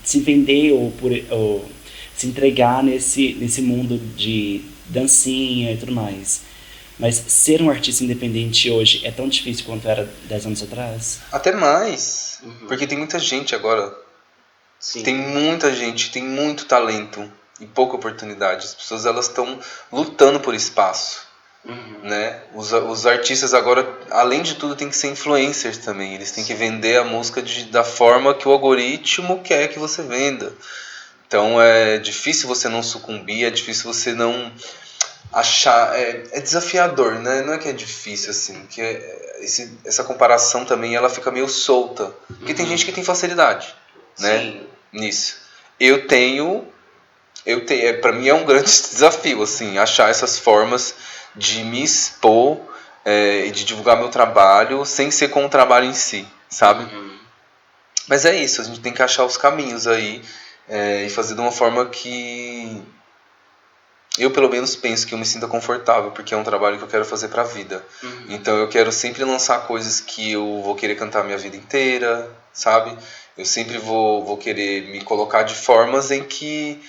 se vender ou se entregar nesse mundo de dancinha e tudo mais. Mas ser um artista independente hoje é tão difícil quanto era 10 anos atrás? Até mais. Porque tem muita gente agora. Sim. Tem muita gente, tem muito talento e pouca oportunidade. As pessoas elas estão lutando por espaço. Né? Os artistas agora, além de tudo, tem que ser influencers também. Eles têm que vender a música da forma que o algoritmo quer que você venda. Então é difícil você não sucumbir, é difícil você não achar... É desafiador, né? Não é que é difícil, assim. Que essa comparação também ela fica meio solta. Porque tem gente que tem facilidade, né? Nisso. Eu tenho para mim é um grande desafio, assim, achar essas formas de me expor e de divulgar meu trabalho sem ser com o trabalho em si, sabe? Mas é isso, a gente tem que achar os caminhos aí e fazer de uma forma que eu pelo menos penso que eu me sinta confortável, porque é um trabalho que eu quero fazer pra vida. Então eu quero sempre lançar coisas que eu vou querer cantar a minha vida inteira, sabe? Eu sempre vou querer me colocar de formas em que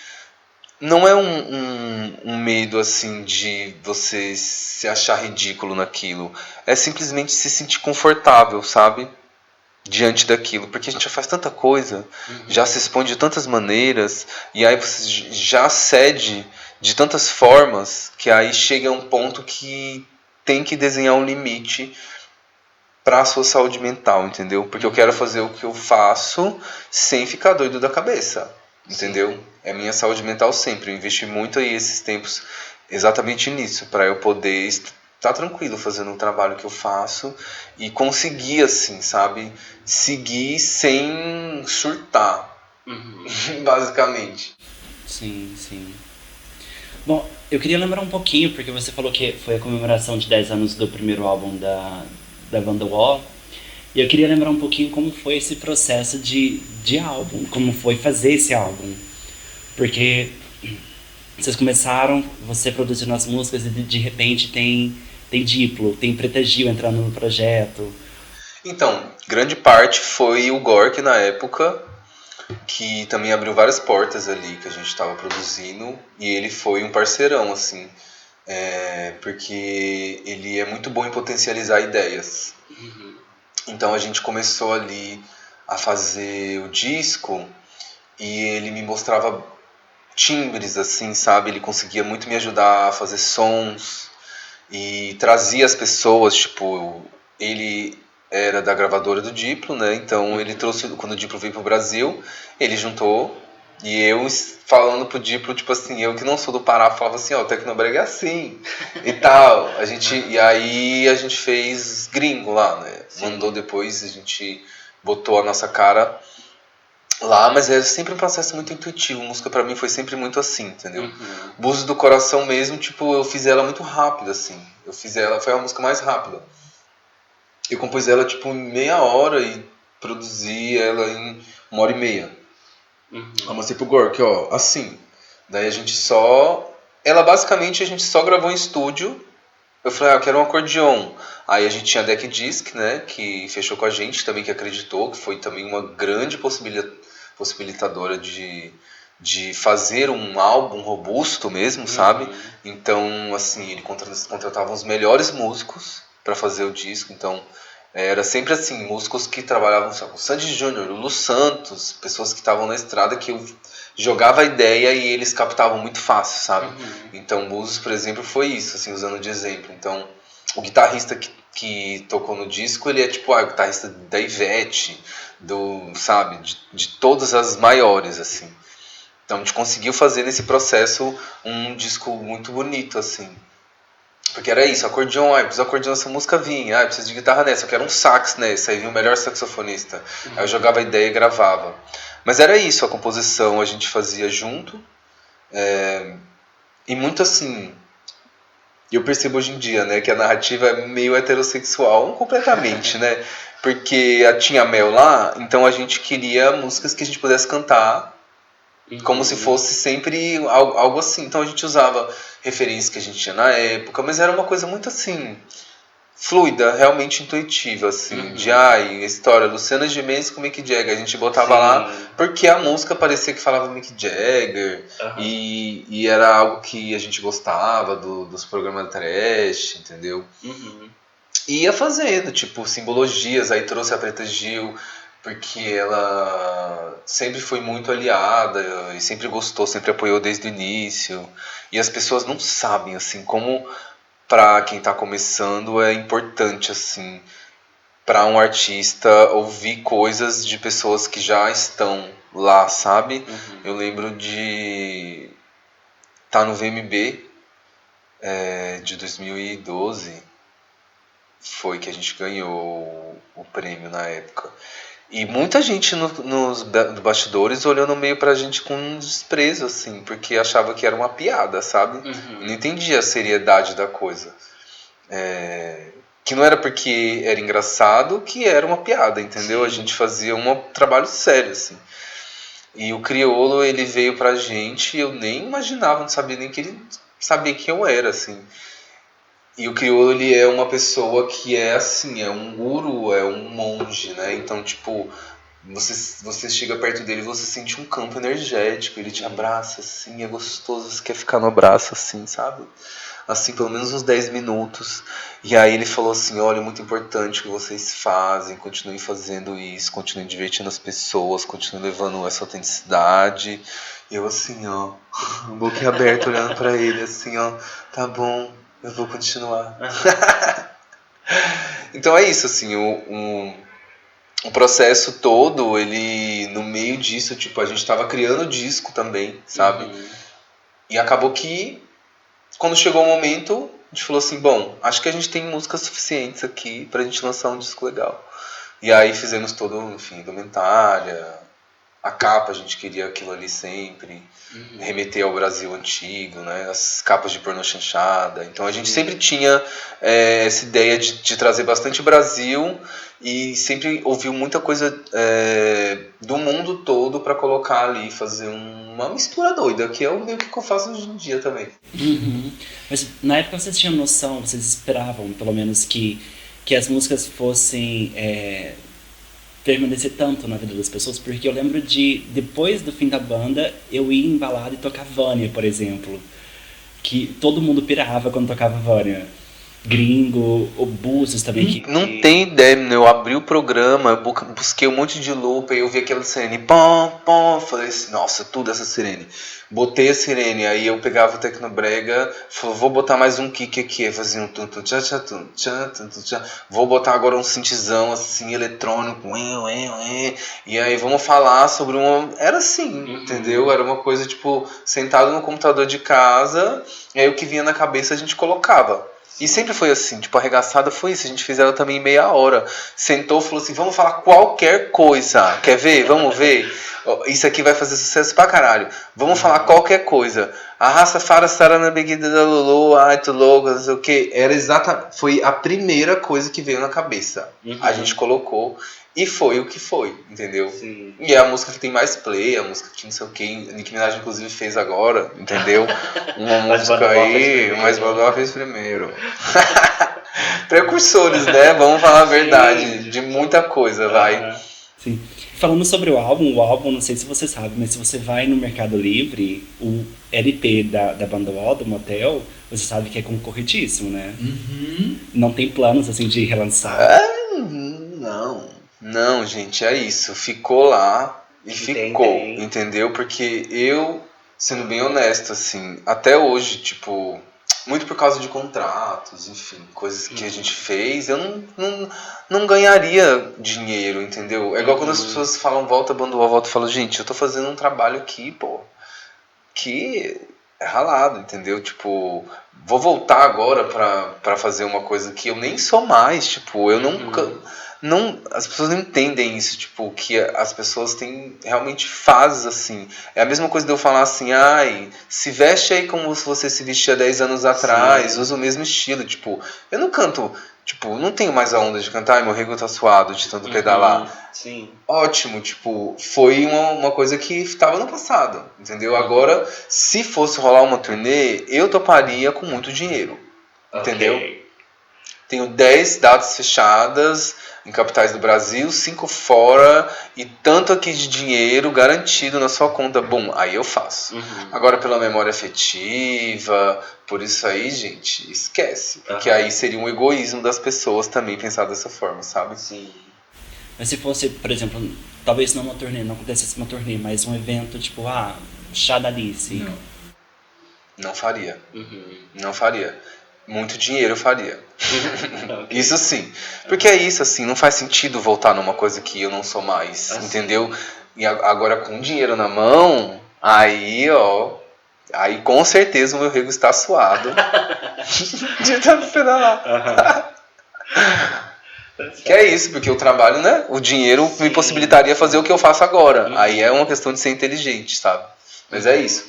não é um medo assim de você se achar ridículo naquilo. É simplesmente se sentir confortável, sabe? Diante daquilo. Porque a gente já faz tanta coisa, já se expõe de tantas maneiras, e aí você já cede de tantas formas, que aí chega a um ponto que tem que desenhar um limite para a sua saúde mental, entendeu? Porque eu quero fazer o que eu faço sem ficar doido da cabeça, entendeu? Sim. É minha saúde mental sempre. Eu investi muito aí esses tempos exatamente nisso, para eu poder estar tranquilo fazendo o trabalho que eu faço e conseguir, assim, sabe? Seguir sem surtar, basicamente. Sim, sim. Bom, eu queria lembrar um pouquinho, porque você falou que foi a comemoração de 10 anos do primeiro álbum da banda Wall. E eu queria lembrar um pouquinho como foi esse processo de álbum, como foi fazer esse álbum. Porque vocês começaram, você produzindo as músicas e de repente tem Diplo, tem Preta Gil entrando no projeto. Então, grande parte foi o Gork na época, que também abriu várias portas ali que a gente estava produzindo, e ele foi um parceirão, assim, porque ele é muito bom em potencializar ideias. Então a gente começou ali a fazer o disco e ele me mostrava timbres, assim, sabe? Ele conseguia muito me ajudar a fazer sons e trazia as pessoas, tipo, ele era da gravadora do Diplo, né? Então ele trouxe, quando o Diplo veio pro Brasil, ele juntou, e eu falando pro Diplo, tipo assim, eu que não sou do Pará, falava assim, ó, o Tecnobrega é assim, e tal. E aí a gente fez gringo lá, né? Sim. Mandou depois, a gente botou a nossa cara lá, mas é sempre um processo muito intuitivo. Música pra mim foi sempre muito assim, entendeu? Búzios do Coração mesmo, tipo, eu fiz ela muito rápido, assim. Eu fiz ela, foi a música mais rápida. Eu compus ela, tipo, em meia hora e produzi ela em 1h30. Eu mostrei pro Gork, ó, assim. Daí a gente só... Ela, basicamente, a gente só gravou em estúdio. Eu falei, eu quero um acordeon. Aí a gente tinha a Deck Disc, né, que fechou com a gente também, que acreditou, que foi também uma grande possibilitadora de fazer um álbum robusto mesmo, sabe? Então, assim, ele contratava os melhores músicos para fazer o disco, então era sempre assim, músicos que trabalhavam, sabe, o Sandy Júnior, o Lu Santos, pessoas que estavam na estrada, que eu jogava a ideia e eles captavam muito fácil, sabe? Então, Búzios, por exemplo, foi isso, assim, usando de exemplo. Então, o guitarrista que tocou no disco, ele é tipo o guitarrista da Ivete, sabe, de todas as maiores, assim. Então, a gente conseguiu fazer nesse processo um disco muito bonito, assim. Porque era isso, acordeon, precisa de acordeon nessa música vinha, precisa de guitarra nessa, eu quero um sax nessa, aí vinha o melhor saxofonista. Aí eu jogava a ideia e gravava. Mas era isso, a composição a gente fazia junto, e muito assim, eu percebo hoje em dia, né, que a narrativa é meio heterossexual, completamente, né, porque tinha a Mel lá, então a gente queria músicas que a gente pudesse cantar, como se fosse sempre algo assim. Então a gente usava referências que a gente tinha na época, mas era uma coisa muito assim, fluida, realmente intuitiva, assim, de história, Luciana Gimenez com Mick Jagger, a gente botava lá, porque a música parecia que falava Mick Jagger, e era algo que a gente gostava dos programas da trash, entendeu? E ia fazendo, tipo, simbologias, aí trouxe a Preta Gil, porque ela sempre foi muito aliada e sempre gostou, sempre apoiou desde o início. E as pessoas não sabem, assim, como para quem está começando é importante, assim, para um artista ouvir coisas de pessoas que já estão lá, sabe? Eu lembro de estar no VMB de 2012, foi que a gente ganhou o prêmio na época. E muita gente nos bastidores olhando meio pra gente com um desprezo, assim, porque achava que era uma piada, sabe? Não entendia a seriedade da coisa. Que não era porque era engraçado que era uma piada, entendeu? A gente fazia um trabalho sério, assim. E o Criolo, ele veio pra gente e eu nem imaginava, não sabia nem que ele sabia quem eu era, assim. E o Criolo, ele é uma pessoa que é assim, é um guru, é um monge, né? Então, tipo, Você chega perto dele e você sente um campo energético, ele te abraça assim, é gostoso, você quer ficar no abraço assim, sabe? Assim, pelo menos uns 10 minutos. E aí ele falou assim, olha, é muito importante o que vocês fazem, continuem fazendo isso, continuem divertindo as pessoas, continuem levando essa autenticidade. E eu assim, ó, boca aberta olhando pra ele, assim, ó, tá bom, eu vou continuar. Então é isso, assim, o processo todo, ele, no meio disso, tipo, a gente tava criando disco também, sabe? E acabou que, quando chegou o momento, a gente falou assim, bom, acho que a gente tem músicas suficientes aqui pra gente lançar um disco legal. E aí fizemos todo, enfim, indumentária, a capa, a gente queria aquilo ali sempre, remeter ao Brasil antigo, né? As capas de pornô chanchada. Então a gente sempre tinha essa ideia de trazer bastante Brasil e sempre ouviu muita coisa do mundo todo para colocar ali, fazer uma mistura doida, que é o meio que eu faço hoje em dia também. Mas na época vocês tinham noção, vocês esperavam pelo menos que as músicas fossem permanecer tanto na vida das pessoas? Porque eu lembro de, depois do fim da banda, eu ir em balada e tocar Vânia, por exemplo. Que todo mundo pirava quando tocava Vânia. Gringo, o Búzios também. Não tem ideia, eu abri o programa, eu busquei um monte de loop, aí eu vi aquela sirene, pom, pom, falei assim, nossa, tudo essa sirene. Botei a sirene, aí eu pegava o Tecnobrega, falei, vou botar mais um kick aqui, fazia um tum tum tchá tchá tum tchá tum tum tchá. Vou botar agora um synthzão assim, eletrônico, e aí vamos falar sobre uma... Era assim, entendeu? Era uma coisa tipo, sentado no computador de casa, e aí o que vinha na cabeça a gente colocava. E sempre foi assim, tipo, a arregaçada foi isso, a gente fez ela também em meia hora. Sentou, falou assim, vamos falar qualquer coisa, quer ver? Vamos ver? Isso aqui vai fazer sucesso pra caralho. Vamos falar qualquer coisa. A raça fara Sara na beguida da Lulu, ai, tu louco, não sei o que. Era exatamente, foi a primeira coisa que veio na cabeça. A gente colocou e foi o que foi, entendeu? Sim. E é a música que tem mais play, a música que não sei o que, Nicki Minaj inclusive fez agora, entendeu? Uma música aí, mas Bandol fez primeiro. Precursores, né? Vamos falar a verdade, de muita coisa, vai. Sim. Falando sobre o álbum, não sei se você sabe, mas se você vai no Mercado Livre, o LP da banda O, do Motel, você sabe que é concorridíssimo, né? Não tem planos, assim, de relançar. Não, gente, é isso. Ficou lá e ficou, Entendi. entendeu? Porque eu, sendo bem honesto, assim, até hoje, tipo, muito por causa de contratos, enfim, coisas que a gente fez, eu não ganharia dinheiro, entendeu? É igual quando as pessoas falam volta, bando A, volta, eu falo, gente, eu tô fazendo um trabalho aqui, pô, que é ralado, entendeu? Tipo, vou voltar agora pra fazer uma coisa que eu nem sou mais, tipo, eu não, as pessoas não entendem isso, tipo, que as pessoas têm realmente fases assim. É a mesma coisa de eu falar assim, ai, se veste aí como se você se vestia 10 anos atrás, usa o mesmo estilo, tipo, eu não canto, tipo, não tenho mais a onda de cantar, ai, meu rego tá suado de tanto pedalar. Sim. Ótimo, tipo, foi uma coisa que estava no passado, entendeu? Agora, se fosse rolar uma turnê, eu toparia com muito dinheiro, entendeu? Ok. Tenho 10 datas fechadas em capitais do Brasil, 5 fora e tanto aqui de dinheiro garantido na sua conta. Bom, aí eu faço. Agora, pela memória afetiva, por isso aí, gente, esquece. Porque aí seria um egoísmo das pessoas também pensar dessa forma, sabe? Sim. Mas se fosse, por exemplo, talvez não uma turnê, não acontecesse uma turnê, mas um evento tipo, Chá da Alice. Não faria. Não faria. Muito dinheiro eu faria. Isso sim. Porque é isso, assim, não faz sentido voltar numa coisa que eu não sou mais, entendeu? E agora com dinheiro na mão, aí, ó... Aí com certeza o meu rego está suado. De tanto pedalar. Que é isso, porque o trabalho, né? O dinheiro me possibilitaria fazer o que eu faço agora. Aí é uma questão de ser inteligente, sabe? Mas é isso.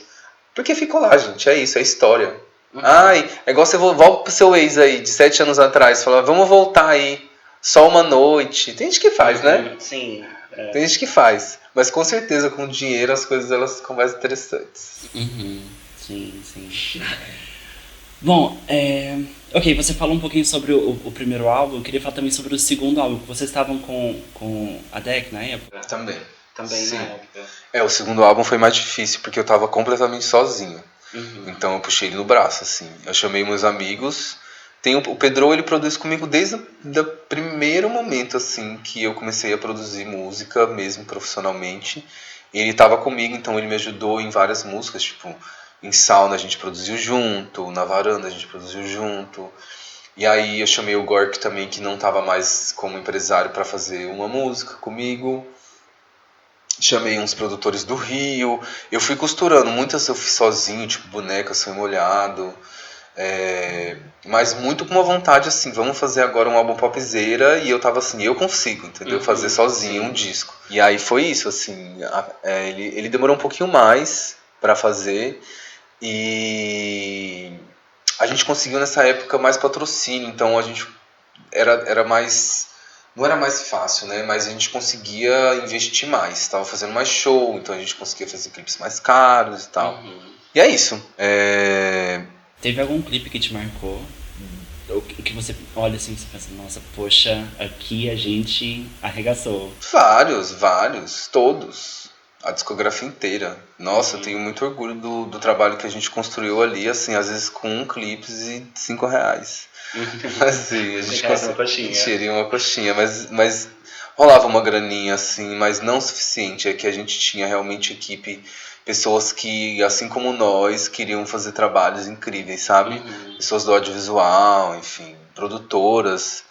Porque ficou lá, gente. É isso, é história. Ai, é igual você volta pro seu ex aí, de 7 anos atrás, fala, vamos voltar aí, só uma noite. Tem gente que faz, né? Sim. Tem gente que faz. Mas com certeza, com dinheiro, as coisas elas ficam mais interessantes. Sim. Bom, ok, você falou um pouquinho sobre o primeiro álbum, eu queria falar também sobre o segundo álbum, que vocês estavam com a Deck na época. Também. Também Sim. na época. O segundo álbum foi mais difícil, porque eu tava completamente sozinho. Uhum. Então eu puxei ele no braço, assim. Eu chamei meus amigos. Tem o Pedro, ele produz comigo desde o primeiro momento, assim, que eu comecei a produzir música mesmo profissionalmente. Ele tava comigo, então ele me ajudou em várias músicas, tipo, em Sauna a gente produziu junto, na Varanda a gente produziu junto. E aí eu chamei o Gork também, que não tava mais como empresário, para fazer uma música comigo. Chamei uns produtores do Rio. Eu fui costurando, muitas eu fiz sozinho, tipo Boneca, Sonho Molhado. Mas muito com uma vontade assim, vamos fazer agora um álbum popzeira. E eu tava assim, eu consigo, entendeu? Fazer sozinho um disco. E aí foi isso, assim, ele demorou um pouquinho mais pra fazer. E a gente conseguiu nessa época mais patrocínio, então a gente era mais... Não era mais fácil, né? Mas a gente conseguia investir mais. Estava fazendo mais show, então a gente conseguia fazer clipes mais caros e tal. E é isso. Teve algum clipe que te marcou? O que você olha assim e você pensa, nossa, poxa, aqui a gente arregaçou. Vários, todos. A discografia inteira. Nossa, eu tenho muito orgulho do trabalho que a gente construiu ali, assim, às vezes com um clipe e R$5. Assim, a gente conseguiria uma coxinha, mas rolava uma graninha, assim, mas não suficiente. É que a gente tinha realmente equipe, pessoas que, assim como nós, queriam fazer trabalhos incríveis, sabe? Pessoas do audiovisual, enfim, produtoras.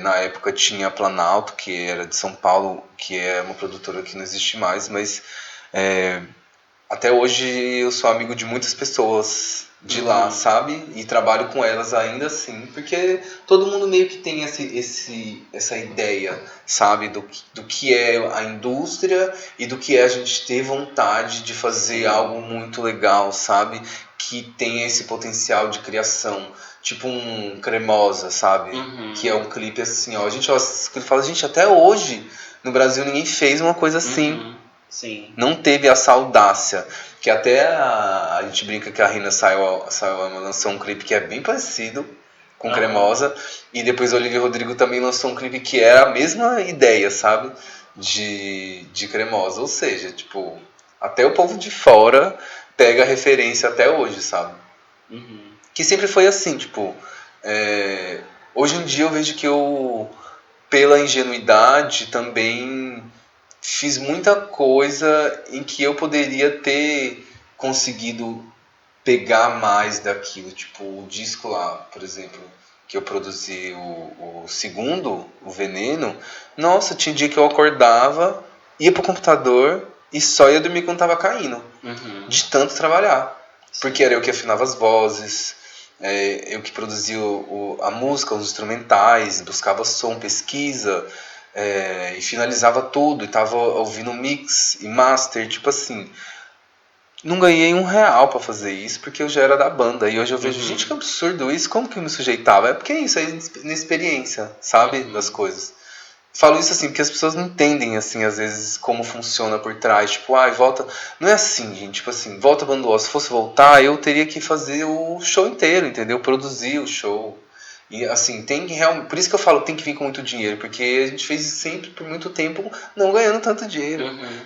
Na época tinha a Planalto, que era de São Paulo, que é uma produtora que não existe mais, mas até hoje eu sou amigo de muitas pessoas de lá, sabe? E trabalho com elas ainda assim, porque todo mundo meio que tem essa ideia, sabe? Do que é a indústria e do que é a gente ter vontade de fazer algo muito legal, sabe? Que tem esse potencial de criação. Tipo um Cremosa, sabe? Que é um clipe assim, ó. A gente fala, gente, até hoje no Brasil ninguém fez uma coisa assim. Sim. Não teve essa audácia. Que até a gente brinca que a Rina lançou um clipe que é bem parecido com Cremosa. E depois o Olivia Rodrigo também lançou um clipe que era a mesma ideia, sabe? De Cremosa. Ou seja, tipo, até o povo de fora pega a referência até hoje, sabe? Que sempre foi assim, tipo... hoje em dia eu vejo que eu, pela ingenuidade, também fiz muita coisa em que eu poderia ter conseguido pegar mais daquilo. Tipo, o disco lá, por exemplo, que eu produzi, o segundo, o Veneno. Nossa, tinha dia que eu acordava, ia pro computador e só ia dormir quando tava caindo. De tanto trabalhar. Porque era eu que afinava as vozes, eu que produzia a música, os instrumentais, buscava som, pesquisa... e finalizava tudo, e tava ouvindo mix e master, tipo assim, não ganhei R$1 pra fazer isso, porque eu já era da banda, e hoje eu vejo, gente, que absurdo isso, como que eu me sujeitava? É porque é isso, é inexperiência, sabe, das coisas. Falo isso assim, porque as pessoas não entendem, assim, às vezes, como funciona por trás, tipo, volta, não é assim, gente, tipo assim, volta Banda UOL, se fosse voltar, eu teria que fazer o show inteiro, entendeu, produzir o show. E assim, tem que realmente. Por isso que eu falo tem que vir com muito dinheiro, porque a gente fez isso sempre por muito tempo não ganhando tanto dinheiro.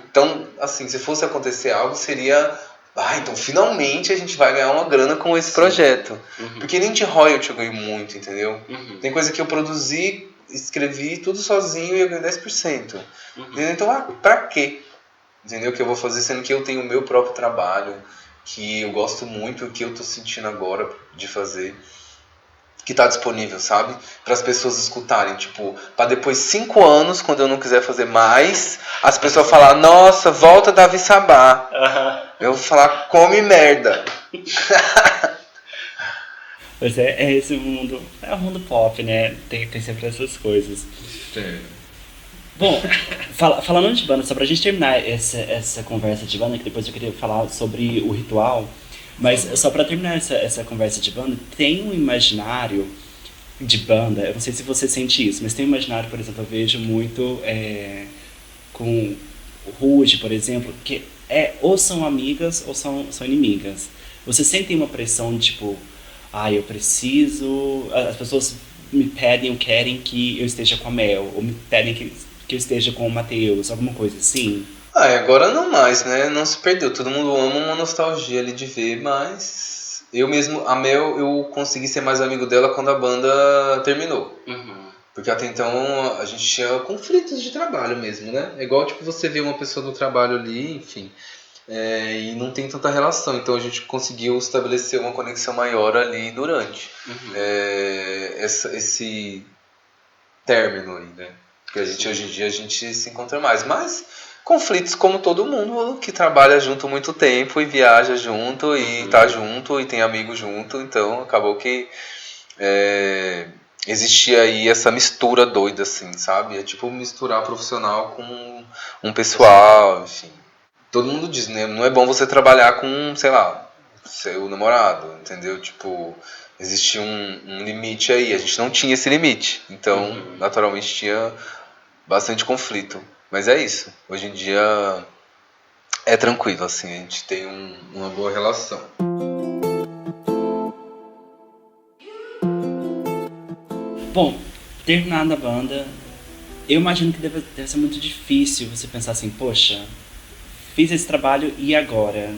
Então, assim, se fosse acontecer algo, seria. Então finalmente a gente vai ganhar uma grana com esse projeto. Porque nem de royalty eu ganho muito, entendeu? Tem coisa que eu produzi, escrevi tudo sozinho e eu ganho 10%. Entendeu? Então, pra quê? Entendeu? Que eu vou fazer, sendo que eu tenho o meu próprio trabalho, que eu gosto muito, que eu tô sentindo agora de fazer. Que tá disponível, sabe? Para as pessoas escutarem, tipo, para depois 5 anos, quando eu não quiser fazer mais, as pessoas falar, nossa, volta Davi Sabá. Eu vou falar, come merda. Pois é esse mundo, é o mundo pop, né? Tem sempre essas coisas. Bom, falando de banda, só pra gente terminar essa conversa de banda, que depois eu queria falar sobre o ritual. Mas só pra terminar essa conversa de banda, tem um imaginário de banda, eu não sei se você sente isso, mas tem um imaginário, por exemplo, eu vejo muito com o Ruge, por exemplo, que ou são amigas ou são inimigas. Você sente uma pressão, tipo, eu preciso. As pessoas me pedem ou querem que eu esteja com a Mel, ou me pedem que eu esteja com o Matheus, alguma coisa assim. Agora não mais, né? Não se perdeu. Todo mundo ama uma nostalgia ali de ver, mas eu mesmo, a Mel, eu consegui ser mais amigo dela quando a banda terminou. Porque até então a gente tinha conflitos de trabalho mesmo, né? É igual tipo você vê uma pessoa do trabalho ali, enfim, e não tem tanta relação. Então a gente conseguiu estabelecer uma conexão maior ali durante esse término aí, né? Porque a gente, hoje em dia a gente se encontra mais. Mas conflitos como todo mundo que trabalha junto muito tempo e viaja junto e tá junto e tem amigos junto. Então acabou que existia aí essa mistura doida, assim, sabe? É tipo misturar profissional com um pessoal, enfim. Todo mundo diz, né? Não é bom você trabalhar com, sei lá, seu namorado, entendeu? Tipo, existia um limite aí. A gente não tinha esse limite. Então, naturalmente, tinha bastante conflito. Mas é isso. Hoje em dia é tranquilo, assim. A gente tem uma boa relação. Bom, terminada a banda, eu imagino que deve ser muito difícil você pensar assim, poxa, fiz esse trabalho e agora?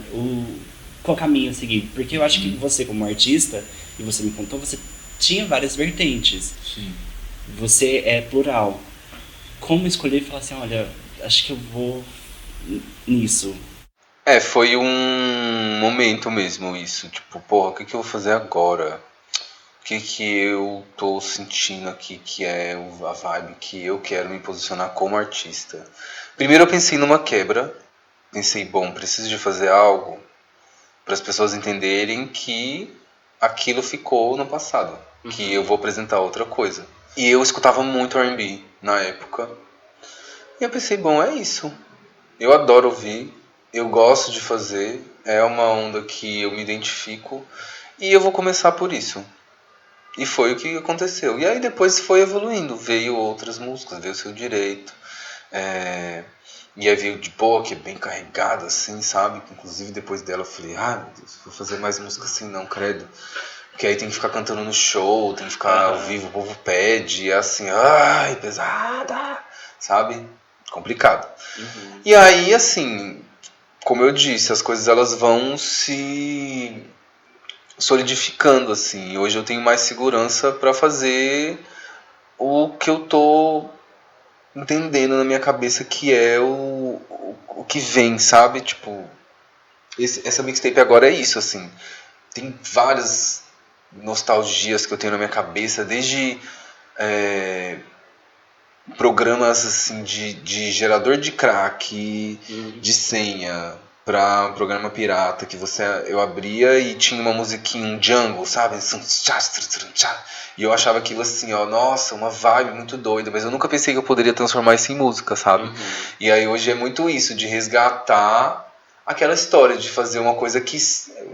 Qual caminho seguir? Porque eu acho que você, como artista, e você me contou, você tinha várias vertentes. Sim. Você é plural. Como escolher e falar assim, olha, acho que eu vou nisso? Foi um momento mesmo isso. Tipo, porra, o que eu vou fazer agora? O que eu tô sentindo aqui que é a vibe que eu quero me posicionar como artista? Primeiro eu pensei numa quebra. Pensei, bom, preciso de fazer algo para as pessoas entenderem que aquilo ficou no passado. Que eu vou apresentar outra coisa. E eu escutava muito R&B na época. E eu pensei, bom, é isso. Eu adoro ouvir, eu gosto de fazer, é uma onda que eu me identifico e eu vou começar por isso. E foi o que aconteceu. E aí depois foi evoluindo, veio outras músicas, veio o Seu Direito. E aí veio de boa, que é bem carregada, assim, sabe? Inclusive depois dela eu falei, meu Deus, vou fazer mais música assim, não, credo. Porque aí tem que ficar cantando no show, tem que ficar ao vivo, o povo pede, e é assim, pesada, sabe? Complicado. E aí, assim, como eu disse, as coisas elas vão se solidificando, assim. Hoje eu tenho mais segurança para fazer o que eu tô entendendo na minha cabeça que é o que vem, sabe? Tipo, essa mixtape agora é isso, assim. Tem várias nostalgias que eu tenho na minha cabeça, desde programas assim de gerador de crack, de senha, pra programa pirata, que eu abria e tinha uma musiquinha, um jungle, sabe? E eu achava aquilo assim, nossa, uma vibe muito doida, mas eu nunca pensei que eu poderia transformar isso em música, sabe? E aí hoje é muito isso, de resgatar aquela história, de fazer uma coisa que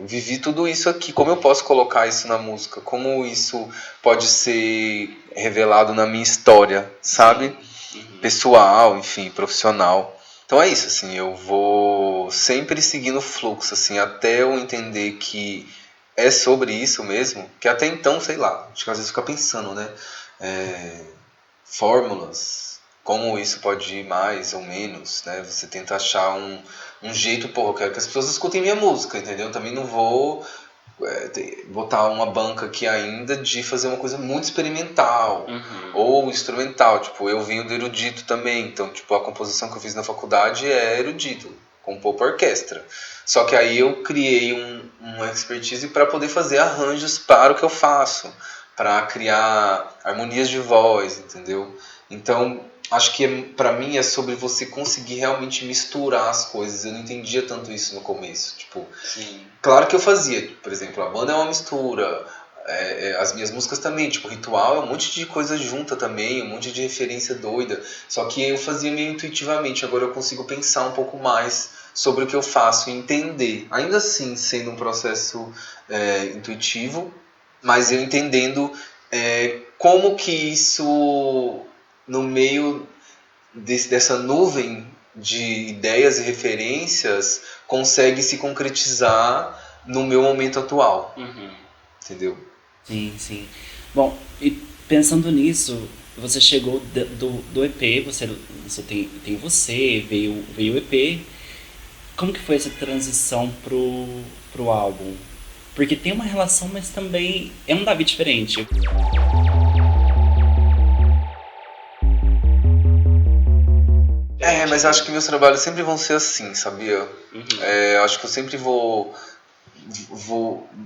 vivi tudo isso aqui, como eu posso colocar isso na música, como isso pode ser revelado na minha história, sabe? Pessoal, enfim, profissional. Então é isso, assim, eu vou sempre seguindo o fluxo, assim, até eu entender que é sobre isso mesmo, que até então, sei lá, acho que às vezes fica pensando, né? Fórmulas, como isso pode ir mais ou menos, né? Você tenta achar um jeito, eu quero que as pessoas escutem minha música, entendeu? Eu também não vou botar uma banca aqui ainda de fazer uma coisa muito experimental ou instrumental, tipo, eu venho do erudito também, então, tipo, a composição que eu fiz na faculdade é erudito, compor pra orquestra, só que aí eu criei uma expertise para poder fazer arranjos para o que eu faço, para criar harmonias de voz, entendeu? Então, acho que pra mim é sobre você conseguir realmente misturar as coisas. Eu não entendia tanto isso no começo. Tipo, claro que eu fazia. Por exemplo, a banda é uma mistura. As minhas músicas também. Tipo, Ritual é um monte de coisa junta também. Um monte de referência doida. Só que eu fazia meio intuitivamente. Agora eu consigo pensar um pouco mais sobre o que eu faço e entender. Ainda assim, sendo um processo intuitivo. Mas eu entendendo como que isso... no meio dessa nuvem de ideias e referências, consegue se concretizar no meu momento atual. Entendeu? Sim, sim. Bom, e pensando nisso, você chegou do EP, você tem você, veio o EP. Como que foi essa transição pro álbum? Porque tem uma relação, mas também é um Davi diferente. Mas acho que meus trabalhos sempre vão ser assim, sabia? Acho que eu sempre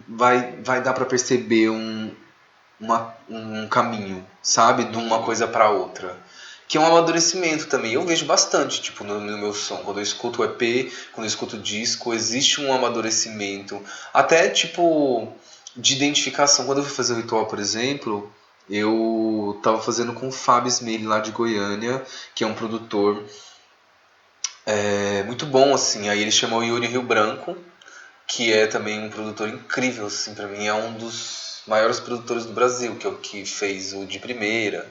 vai dar pra perceber um caminho, sabe? De uma coisa pra outra. Que é um amadurecimento também. Eu vejo bastante, tipo, no meu som. Quando eu escuto o EP, quando eu escuto o disco, existe um amadurecimento. Até, tipo, de identificação. Quando eu fui fazer o ritual, por exemplo, eu tava fazendo com o Fábio Smelly, lá de Goiânia, que é um produtor muito bom, assim. Aí ele chamou o Yuri Rio Branco, que é também um produtor incrível, assim, pra mim. É um dos maiores produtores do Brasil, que é o que fez o De Primeira,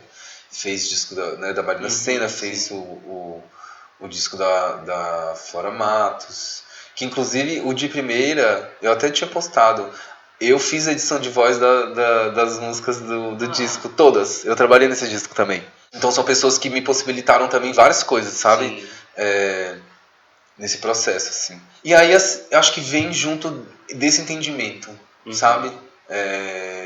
fez disco da Marina Sena, fez o disco da Flora Matos, que inclusive o De Primeira, eu até tinha postado, eu fiz a edição de voz das músicas do disco, todas, eu trabalhei nesse disco também. Então são pessoas que me possibilitaram também várias coisas, sabe? Nesse processo, assim. E aí eu acho que vem junto desse entendimento, sabe?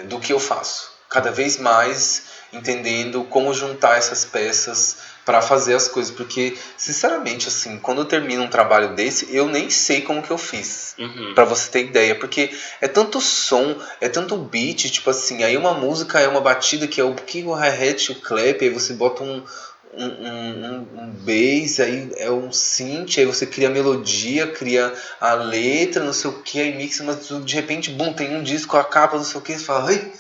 Do que eu faço. Cada vez mais entendendo como juntar essas peças para fazer as coisas. Porque, sinceramente, assim, quando eu termino um trabalho desse, eu nem sei como que eu fiz. Pra você ter ideia. Porque é tanto som, é tanto beat, tipo assim, aí uma música é uma batida que é o hi-hat, o clap, aí você bota um bass, aí é um synth, aí você cria a melodia, cria a letra, não sei o que, aí mixa, mas de repente, bum, tem um disco, a capa, não sei o que, você fala, ai,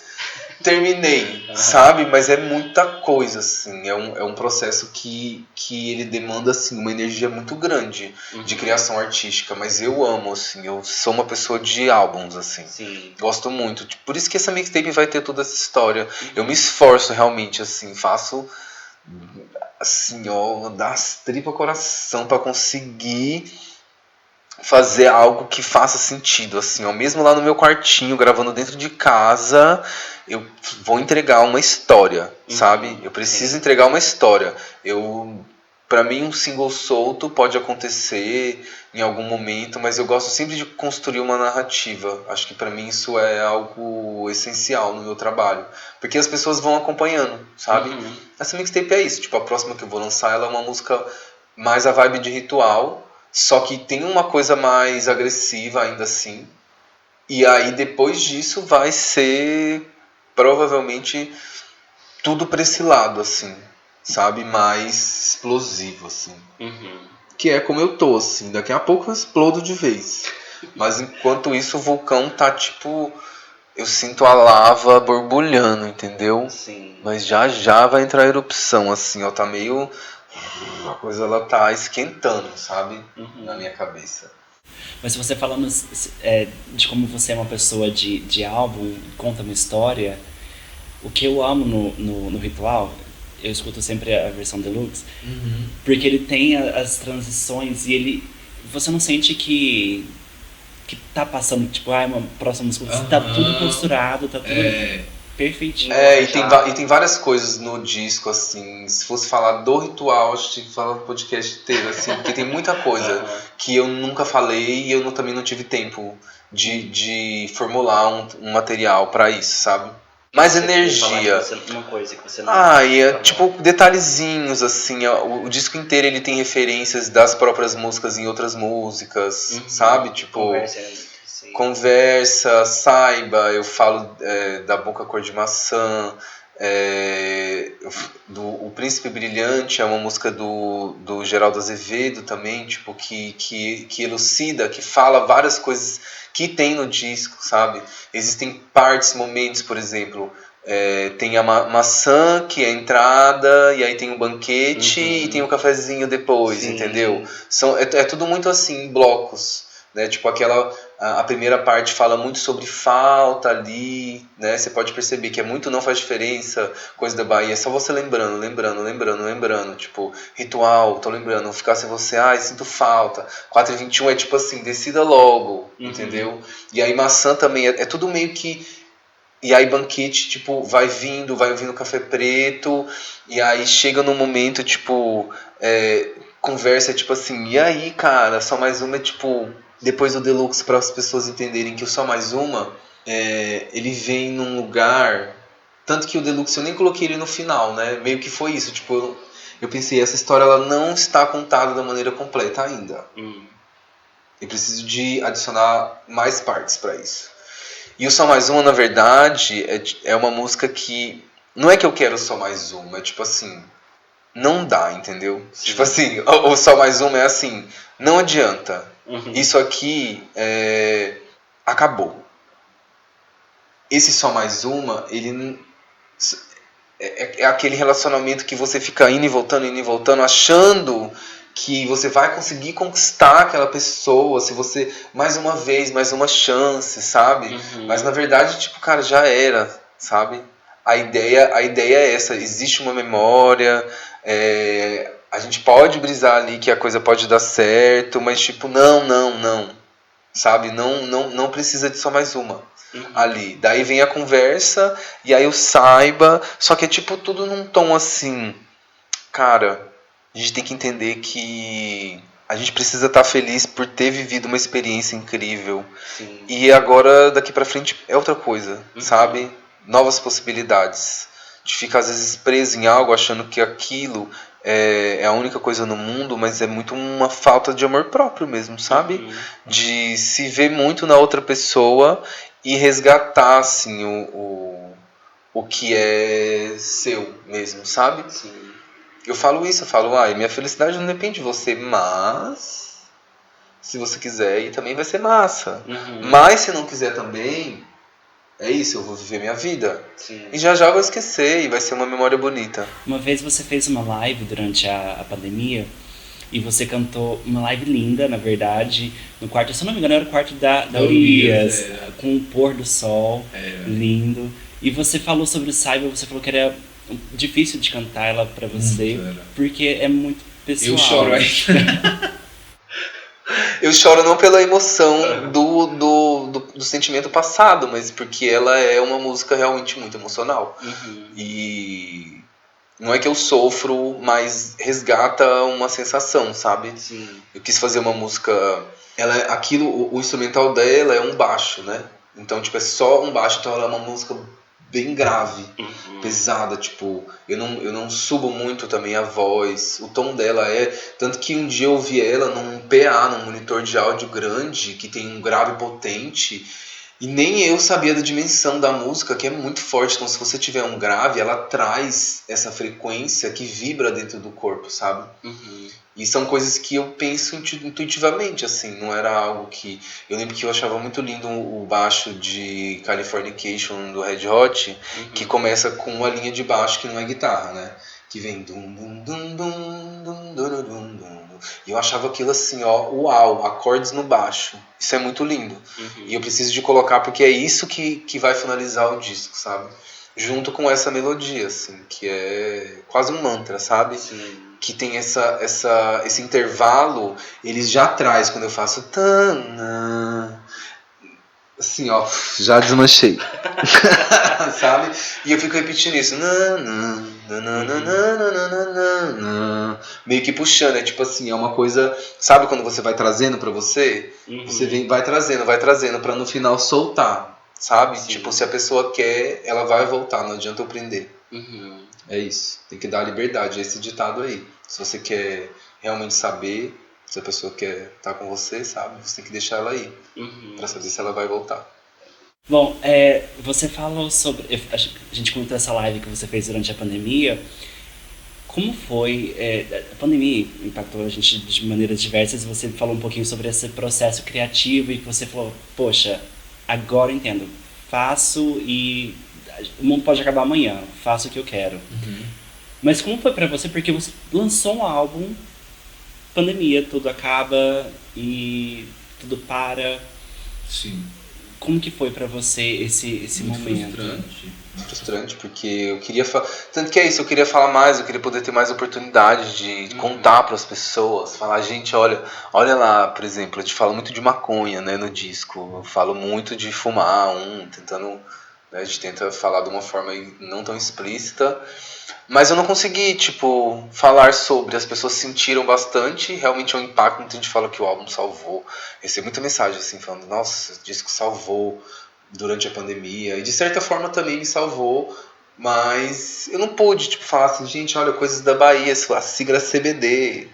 terminei, sabe? Mas é muita coisa, assim, é um processo que ele demanda, assim, uma energia muito grande de criação artística, mas eu amo, assim, eu sou uma pessoa de álbuns, assim, gosto muito, por isso que essa mixtape vai ter toda essa história, eu me esforço realmente, assim, faço assim, ó, das tripas coração para conseguir fazer algo que faça sentido, assim, ó, mesmo lá no meu quartinho, gravando dentro de casa, eu vou entregar uma história, sabe? Eu preciso entregar uma história. Para mim, um single solto pode acontecer em algum momento, mas eu gosto sempre de construir uma narrativa. Acho que para mim isso é algo essencial no meu trabalho, porque as pessoas vão acompanhando, sabe? Essa mixtape é isso, tipo, a próxima que eu vou lançar, ela é uma música mais a vibe de ritual, só que tem uma coisa mais agressiva ainda assim. E aí depois disso vai ser provavelmente tudo pra esse lado, assim, sabe? Mais explosivo, assim. Que é como eu tô, assim. Daqui a pouco eu explodo de vez. Mas enquanto isso o vulcão tá tipo... Eu sinto a lava borbulhando, entendeu? Mas já vai entrar a erupção, assim, ó. Tá meio... A coisa, ela tá esquentando, sabe? Na minha cabeça. Mas se você falando de como você é uma pessoa de álbum, conta uma história, o que eu amo no Ritual, eu escuto sempre a versão deluxe, porque ele tem as transições e você não sente que tá passando, tipo, uma próxima música, tá tudo costurado, tá tudo perfeitinho. E tem várias coisas no disco, assim, se fosse falar do Ritual, acho que tinha que falar o podcast inteiro, assim, porque tem muita coisa que eu nunca falei e eu também não tive tempo de formular um material pra isso, sabe? Mais energia. Uma coisa que você não... tipo detalhezinhos, assim, o disco inteiro ele tem referências das próprias músicas em outras músicas, sabe? Tipo, conversa, saiba, eu falo da boca cor de maçã, o Príncipe Brilhante é uma música do Geraldo Azevedo também, tipo, que elucida, que fala várias coisas que tem no disco, sabe? Existem partes, momentos, por exemplo, tem a maçã, que é a entrada, e aí tem o banquete e tem o cafezinho depois, entendeu? É tudo muito assim, em blocos, né? Tipo, a primeira parte fala muito sobre falta ali, né? Você pode perceber que é muito não faz diferença, coisa da Bahia, é só você lembrando, tipo, ritual, tô lembrando, ficar sem você, sinto falta. 4h21 é tipo assim, decida logo, entendeu? E aí maçã também, é tudo meio que E aí Banquete, tipo, vai vindo Café Preto, e aí chega num momento, tipo, conversa, tipo assim, e aí, cara, Só Mais Uma é, tipo, depois do Deluxe, para as pessoas entenderem que o Só Mais Uma, ele vem num lugar, tanto que o Deluxe eu nem coloquei ele no final, né, meio que foi isso, tipo, eu pensei, essa história ela não está contada da maneira completa ainda. Eu preciso de adicionar mais partes para isso. E o Só Mais Uma, na verdade, é uma música que... Não é que eu quero só mais uma, é tipo assim... Não dá, entendeu? Sim. Tipo assim, o Só Mais Uma é assim... Não adianta. Isso aqui acabou. Esse Só Mais Uma, ele... É aquele relacionamento que você fica indo e voltando, achando que você vai conseguir conquistar aquela pessoa, se você, mais uma vez, mais uma chance, sabe? Mas na verdade, tipo, cara, já era, sabe? A ideia é essa, existe uma memória, a gente pode brisar ali que a coisa pode dar certo, mas tipo, não, sabe? Não precisa de só mais uma. Ali. Daí vem a conversa, e aí eu saiba, só que é tipo tudo num tom assim, cara, a gente tem que entender que a gente precisa estar feliz por ter vivido uma experiência incrível. Sim. E agora, daqui pra frente, é outra coisa, sabe? Novas possibilidades. A gente fica às vezes preso em algo, achando que aquilo é a única coisa no mundo, mas é muito uma falta de amor próprio mesmo, sabe? De se ver muito na outra pessoa e resgatar, assim, o que é seu mesmo, sabe? Sim. Eu falo isso, minha felicidade não depende de você, mas se você quiser ir também vai ser massa. Mas se não quiser também, é isso, eu vou viver minha vida. Sim. E já eu vou esquecer e vai ser uma memória bonita. Uma vez você fez uma live durante a pandemia e você cantou uma live linda, na verdade, no quarto, se eu não me engano, era o quarto da Urias, com o pôr do sol, lindo. E você falou sobre o Saiba, você falou que era difícil de cantar ela pra você, porque é muito pessoal. Eu choro aí. Eu choro não pela emoção do sentimento passado, mas porque ela é uma música realmente muito emocional. E não é que eu sofro, mas resgata uma sensação, sabe? Sim. Eu quis fazer uma música... o instrumental dela é um baixo, né? Então, tipo, é só um baixo, então ela é uma música bem grave, pesada, tipo, eu não subo muito também a voz, o tom dela tanto que um dia eu ouvi ela num PA, num monitor de áudio grande, que tem um grave potente, e nem eu sabia da dimensão da música, que é muito forte, então se você tiver um grave, ela traz essa frequência que vibra dentro do corpo, sabe? E são coisas que eu penso intuitivamente, assim, não era algo que... Eu lembro que eu achava muito lindo o baixo de Californication do Red Hot, que começa com uma linha de baixo que não é guitarra, né? Que vem... E eu achava aquilo assim, ó, uau, acordes no baixo. Isso é muito lindo. E eu preciso de colocar porque é isso que vai finalizar o disco, sabe? Junto com essa melodia, assim, que é quase um mantra, sabe? Sim. Que tem esse intervalo, ele já traz quando eu faço tana, assim, ó, já desmanchei. Sabe? E eu fico repetindo isso, meio que puxando, é tipo assim, é uma coisa, sabe quando você vai trazendo pra você? Você vai trazendo pra no final soltar, sabe? Sim. Tipo, se a pessoa quer, ela vai voltar, não adianta eu prender. É isso, tem que dar liberdade, é esse ditado aí. Se você quer realmente saber, se a pessoa quer estar com você, sabe? Você tem que deixar ela ir, pra saber se ela vai voltar. Bom, você falou sobre... A gente comentou essa live que você fez durante a pandemia. Como foi? A pandemia impactou a gente de maneiras diversas. Você falou um pouquinho sobre esse processo criativo e que você falou, poxa, agora eu entendo. Faço e... O mundo pode acabar amanhã, faço o que eu quero. Mas como foi pra você? Porque você lançou um álbum, pandemia, tudo acaba e tudo para. Sim. Como que foi pra você esse momento? Frustrante, porque eu queria tanto que é isso, eu queria falar mais, eu queria poder ter mais oportunidade de contar para as pessoas, falar, gente, olha lá, por exemplo, a gente fala muito de maconha, né, no disco, eu falo muito de fumar tentando né? A gente tenta falar de uma forma não tão explícita, mas eu não consegui, tipo, falar sobre. As pessoas sentiram bastante, realmente é um impacto. Muita gente fala que o álbum salvou. Recebi muita mensagem assim, falando, nossa, esse disco salvou durante a pandemia. E de certa forma também me salvou, mas eu não pude, tipo, falar assim, gente, olha, coisas da Bahia, a sigla CBD.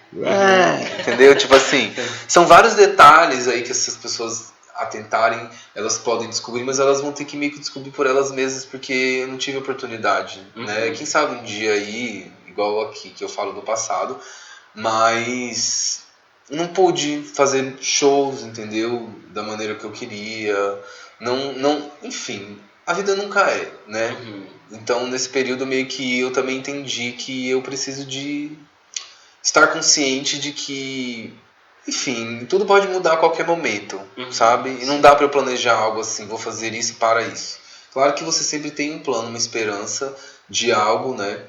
Entendeu? Tipo assim, são vários detalhes aí que essas pessoas atentarem, elas podem descobrir, mas elas vão ter que meio que descobrir por elas mesmas, porque eu não tive oportunidade, né? Quem sabe um dia aí, igual aqui, que eu falo do passado, mas não pude fazer shows, entendeu? Da maneira que eu queria, enfim, a vida nunca é, né? Então, nesse período, meio que eu também entendi que eu preciso de estar consciente de que, enfim, tudo pode mudar a qualquer momento, sabe? E não dá pra eu planejar algo assim, vou fazer isso para isso. Claro que você sempre tem um plano, uma esperança de algo, né?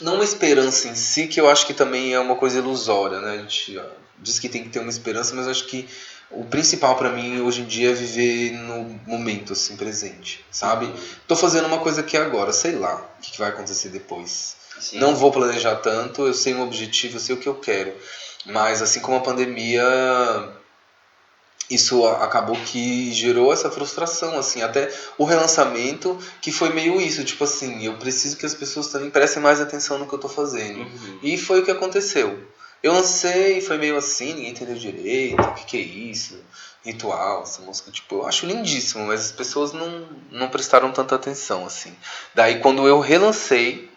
Não uma esperança em si, que eu acho que também é uma coisa ilusória, né? A gente diz que tem que ter uma esperança, mas eu acho que o principal pra mim hoje em dia é viver no momento, assim, presente, sabe? Tô fazendo uma coisa aqui agora, sei lá o que vai acontecer depois. Sim. Não vou planejar tanto, eu sei um objetivo, eu sei o que eu quero. Mas assim como a pandemia, isso acabou que gerou essa frustração, assim, até o relançamento, que foi meio isso, tipo assim, eu preciso que as pessoas também prestem mais atenção no que eu tô fazendo. E foi o que aconteceu. Eu lancei, foi meio assim, ninguém entendeu direito, o que é isso, ritual, essa música, tipo, eu acho lindíssimo, mas as pessoas não prestaram tanta atenção, assim. Daí quando eu relancei,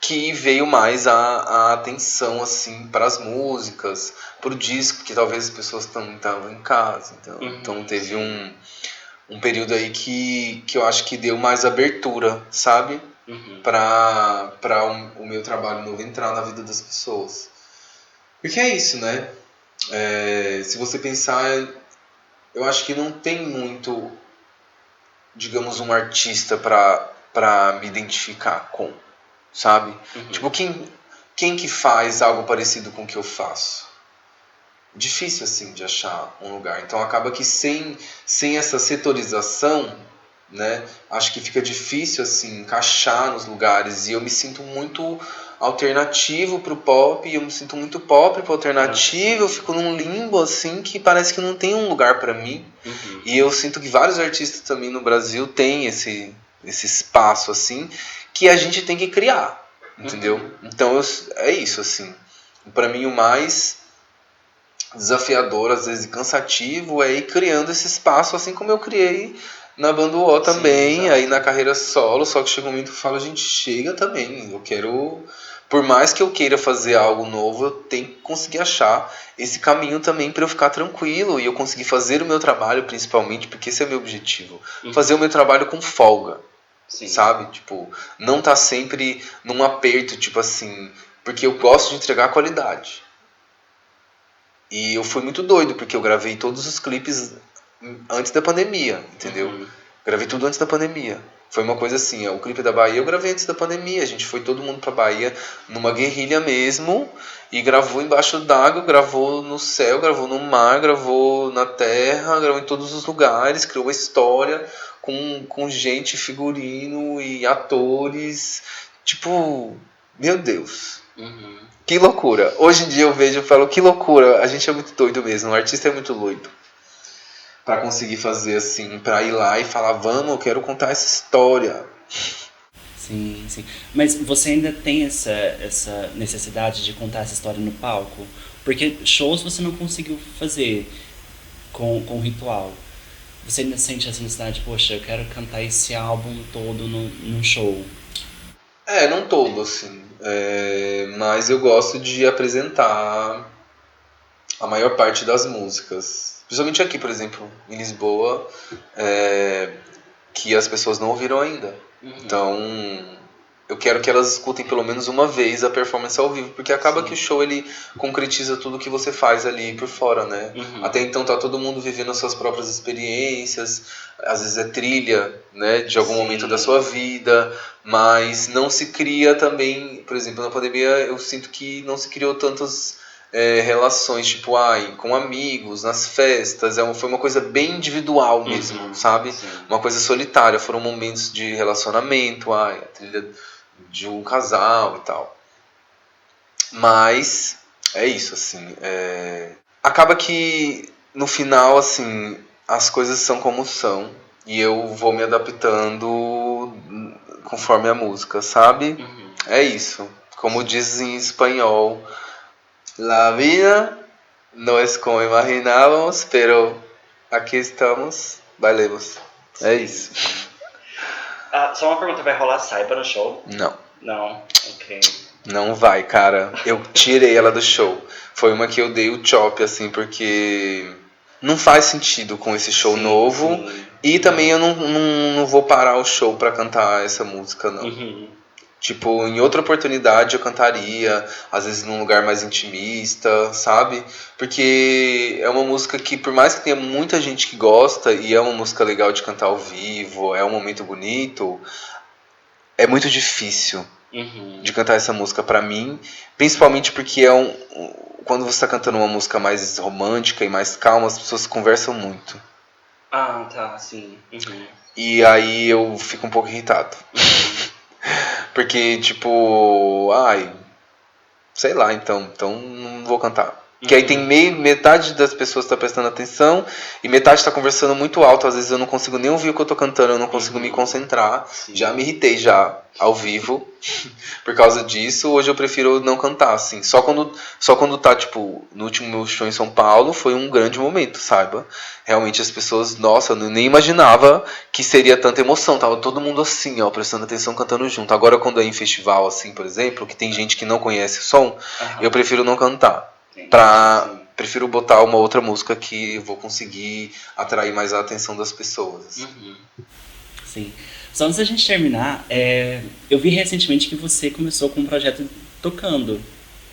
que veio mais a atenção, assim, para as músicas, pro disco, que talvez as pessoas também estavam em casa. Então teve um período aí que eu acho que deu mais abertura, sabe? Para o meu trabalho novo entrar na vida das pessoas. Porque é isso, né? Se você pensar, eu acho que não tem muito, digamos, um artista para me identificar com, sabe? Tipo, quem que faz algo parecido com o que eu faço? Difícil, assim, de achar um lugar. Então, acaba que sem essa setorização, né, acho que fica difícil, assim, encaixar nos lugares. E eu me sinto muito alternativo pro pop, e eu me sinto muito pop pro alternativo. Eu fico num limbo, assim, que parece que não tem um lugar pra mim. E eu sinto que vários artistas também no Brasil têm esse espaço, assim, que a gente tem que criar, entendeu? Então é isso, assim. Pra mim o mais desafiador, às vezes cansativo, é ir criando esse espaço, assim como eu criei na banda O também. Sim, aí na carreira solo, só que chega um momento que eu falo, gente, chega também, eu quero... Por mais que eu queira fazer algo novo, eu tenho que conseguir achar esse caminho também para eu ficar tranquilo e eu conseguir fazer o meu trabalho, principalmente, porque esse é o meu objetivo. Fazer o meu trabalho com folga. Sim. Sabe? Tipo, não tá sempre num aperto, tipo assim, porque eu gosto de entregar qualidade. E eu fui muito doido, porque eu gravei todos os clipes antes da pandemia, entendeu? Gravei tudo antes da pandemia. Foi uma coisa assim, o clipe da Bahia eu gravei antes da pandemia. A gente foi todo mundo pra Bahia numa guerrilha mesmo e gravou embaixo d'água, gravou no céu, gravou no mar, gravou na terra, gravou em todos os lugares, criou uma história com gente, figurino e atores. Tipo, meu Deus. Que loucura. Hoje em dia eu vejo e falo, que loucura. A gente é muito doido mesmo, o artista é muito doido. Pra conseguir fazer assim, pra ir lá e falar, vamos, eu quero contar essa história. Sim, sim. Mas você ainda tem essa necessidade de contar essa história no palco? Porque shows você não conseguiu fazer com ritual. Você ainda sente essa necessidade, poxa, eu quero cantar esse álbum todo num show? Não todo, assim. Mas eu gosto de apresentar a maior parte das músicas. Principalmente aqui, por exemplo, em Lisboa, que as pessoas não ouviram ainda. Então, eu quero que elas escutem pelo menos uma vez a performance ao vivo, porque acaba que o show ele concretiza tudo que você faz ali por fora, né? Até então tá todo mundo vivendo as suas próprias experiências, às vezes é trilha, né, de algum momento da sua vida, mas não se cria também, por exemplo, na pandemia eu sinto que não se criou tantas relações, tipo, com amigos, nas festas. Foi uma coisa bem individual mesmo, sabe? Sim. Uma coisa solitária. Foram momentos de relacionamento, a trilha de um casal e tal. Mas é isso, assim. Acaba que no final, assim, as coisas são como são. E eu vou me adaptando conforme a música, sabe? É isso. Como diz em espanhol, La vida no es como imaginávamos, pero aqui estamos, bailemos. É isso. Só uma pergunta, vai rolar Saiba no show? Não. Não, ok. Não vai, cara. Eu tirei ela do show. Foi uma que eu dei o chop, assim, porque não faz sentido com esse show novo. Sim. E também eu não vou parar o show pra cantar essa música, não. Tipo, em outra oportunidade eu cantaria, às vezes num lugar mais intimista, sabe? Porque é uma música que, por mais que tenha muita gente que gosta, e é uma música legal de cantar ao vivo, é um momento bonito, é muito difícil de cantar essa música pra mim, principalmente porque quando você tá cantando uma música mais romântica e mais calma, as pessoas conversam muito. Ah, tá, sim. E aí eu fico um pouco irritado. Porque, tipo, sei lá, então não vou cantar. Que aí tem metade das pessoas tá prestando atenção e metade tá conversando muito alto. Às vezes eu não consigo nem ouvir o que eu tô cantando, eu não consigo me concentrar. Sim. Já me irritei já ao vivo por causa disso. Hoje eu prefiro não cantar, assim. Só quando tá, tipo, no último meu show em São Paulo foi um grande momento, saiba. Realmente as pessoas, nossa, eu nem imaginava que seria tanta emoção. Tava todo mundo assim, ó, prestando atenção, cantando junto. Agora quando é em festival, assim, por exemplo, que tem gente que não conhece o som, eu prefiro não cantar. Prefiro botar uma outra música que eu vou conseguir atrair mais a atenção das pessoas. Sim. Só antes da gente terminar, eu vi recentemente que você começou com um projeto tocando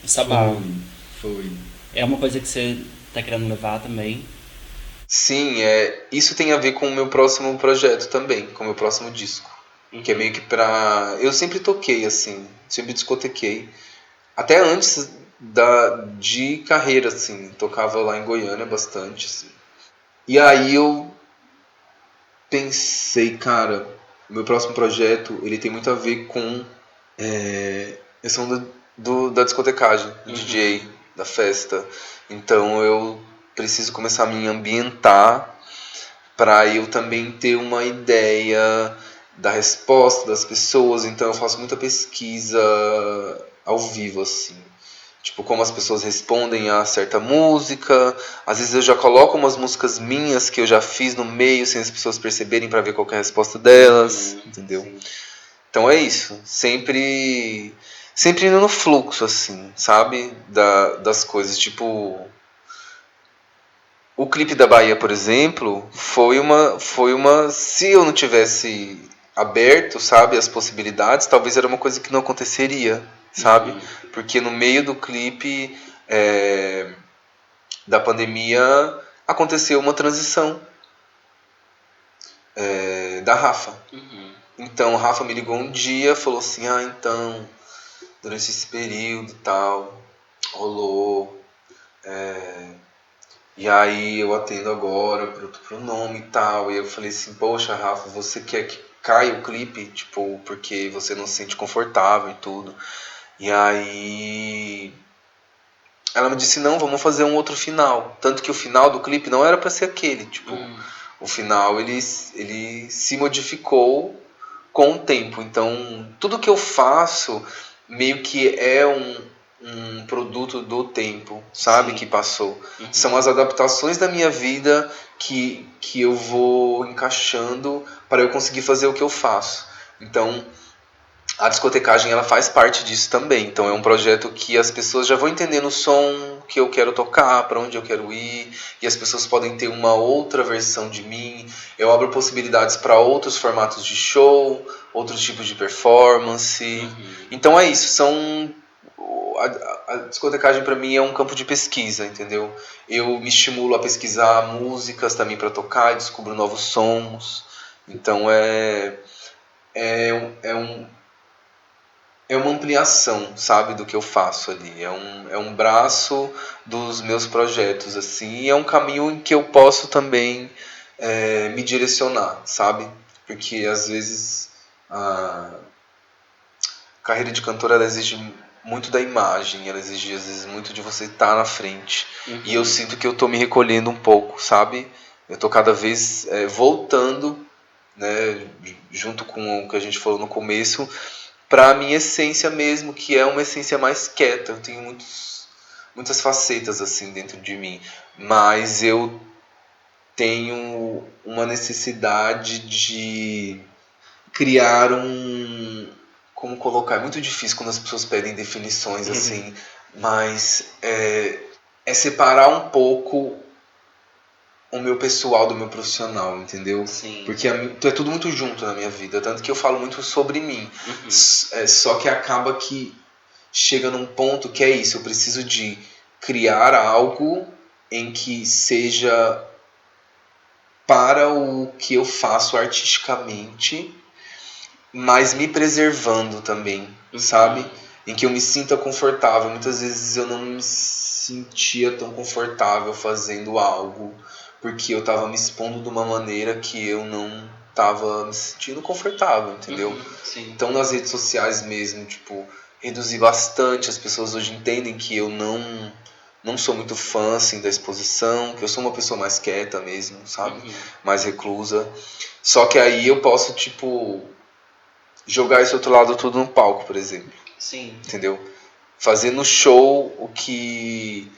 o Sabá. Foi. É uma coisa que você tá querendo levar também? Sim, isso tem a ver com o meu próximo projeto também, com o meu próximo disco. Que é meio que pra... Eu sempre toquei, assim, sempre discotequei. Até antes de carreira, assim, tocava lá em Goiânia bastante, assim. E aí eu pensei, cara, o meu próximo projeto, ele tem muito a ver com essa onda da discotecagem, do DJ, da festa. Então eu preciso começar a me ambientar para eu também ter uma ideia da resposta das pessoas. Então eu faço muita pesquisa ao vivo, assim. Tipo, como as pessoas respondem a certa música. Às vezes eu já coloco umas músicas minhas que eu já fiz no meio, sem as pessoas perceberem, para ver qual que é a resposta delas, entendeu? Sim. Então é isso. Sempre indo no fluxo, assim, sabe? Das coisas. Tipo, o clipe da Bahia, por exemplo, foi uma... Se eu não tivesse aberto, sabe, as possibilidades, talvez era uma coisa que não aconteceria, sabe? Porque no meio do clipe da pandemia aconteceu uma transição da Rafa. Então, Rafa me ligou um dia, falou assim, então, durante esse período e tal, rolou... E aí eu atendo agora pro nome e tal. E eu falei assim, poxa, Rafa, você quer que caia o clipe? Tipo, porque você não se sente confortável e tudo. E aí ela me disse, não, vamos fazer um outro final. Tanto que o final do clipe não era pra ser aquele. Tipo, o final ele se modificou com o tempo. Então, tudo que eu faço meio que é um produto do tempo, sabe? Sim. Que passou. São as adaptações da minha vida que eu vou encaixando para eu conseguir fazer o que eu faço. Então, a discotecagem ela faz parte disso também. Então é um projeto que as pessoas já vão entendendo o som que eu quero tocar, para onde eu quero ir, e as pessoas podem ter uma outra versão de mim. Eu abro possibilidades para outros formatos de show, outros tipos de performance. Então é isso, a discotecagem para mim é um campo de pesquisa, entendeu? Eu me estimulo a pesquisar músicas também para tocar, descubro novos sons. Então é é uma ampliação, sabe, do que eu faço ali. É um braço dos meus projetos, assim, e é um caminho em que eu posso também me direcionar, sabe? Porque às vezes a carreira de cantora ela exige muito da imagem, ela exige às vezes muito de você estar na frente. E eu sinto que eu tô me recolhendo um pouco, sabe? Eu tô cada vez voltando, né, junto com o que a gente falou no começo, para a minha essência mesmo, que é uma essência mais quieta. Eu tenho muitas facetas assim dentro de mim, mas eu tenho uma necessidade de criar como colocar, é muito difícil quando as pessoas pedem definições assim, mas é separar um pouco o meu pessoal do meu profissional, entendeu? Sim. Porque é tudo muito junto na minha vida, tanto que eu falo muito sobre mim. Só que acaba que chega num ponto que é isso, eu preciso de criar algo em que seja para o que eu faço artisticamente, mas me preservando também, sabe? Em que eu me sinta confortável. Muitas vezes eu não me sentia tão confortável fazendo algo, porque eu estava me expondo de uma maneira que eu não estava me sentindo confortável, entendeu? Sim. Então nas redes sociais mesmo, tipo, reduzi bastante. As pessoas hoje entendem que eu não sou muito fã assim da exposição, que eu sou uma pessoa mais quieta mesmo, sabe? Mais reclusa. Só que aí eu posso, tipo, jogar esse outro lado tudo no palco, por exemplo. Sim. Entendeu? Fazer no show o que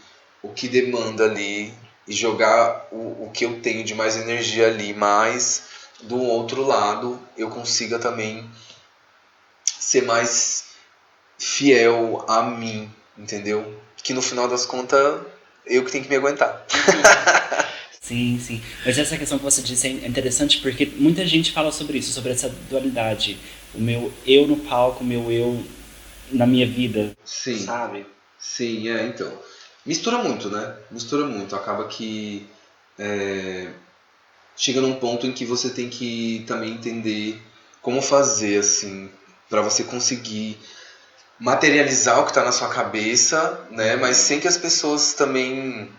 demanda ali e jogar o que eu tenho de mais energia ali, mas do outro lado eu consiga também ser mais fiel a mim, entendeu? Que no final das contas eu que tenho que me aguentar. Sim, sim. Mas essa questão que você disse é interessante porque muita gente fala sobre isso, sobre essa dualidade. O meu eu no palco, o meu eu na minha vida. Sim. Sabe? Sim, então. Mistura muito, né? Mistura muito. Acaba que chega num ponto em que você tem que também entender como fazer, assim, para você conseguir materializar o que está na sua cabeça, né? Mas sem que as pessoas também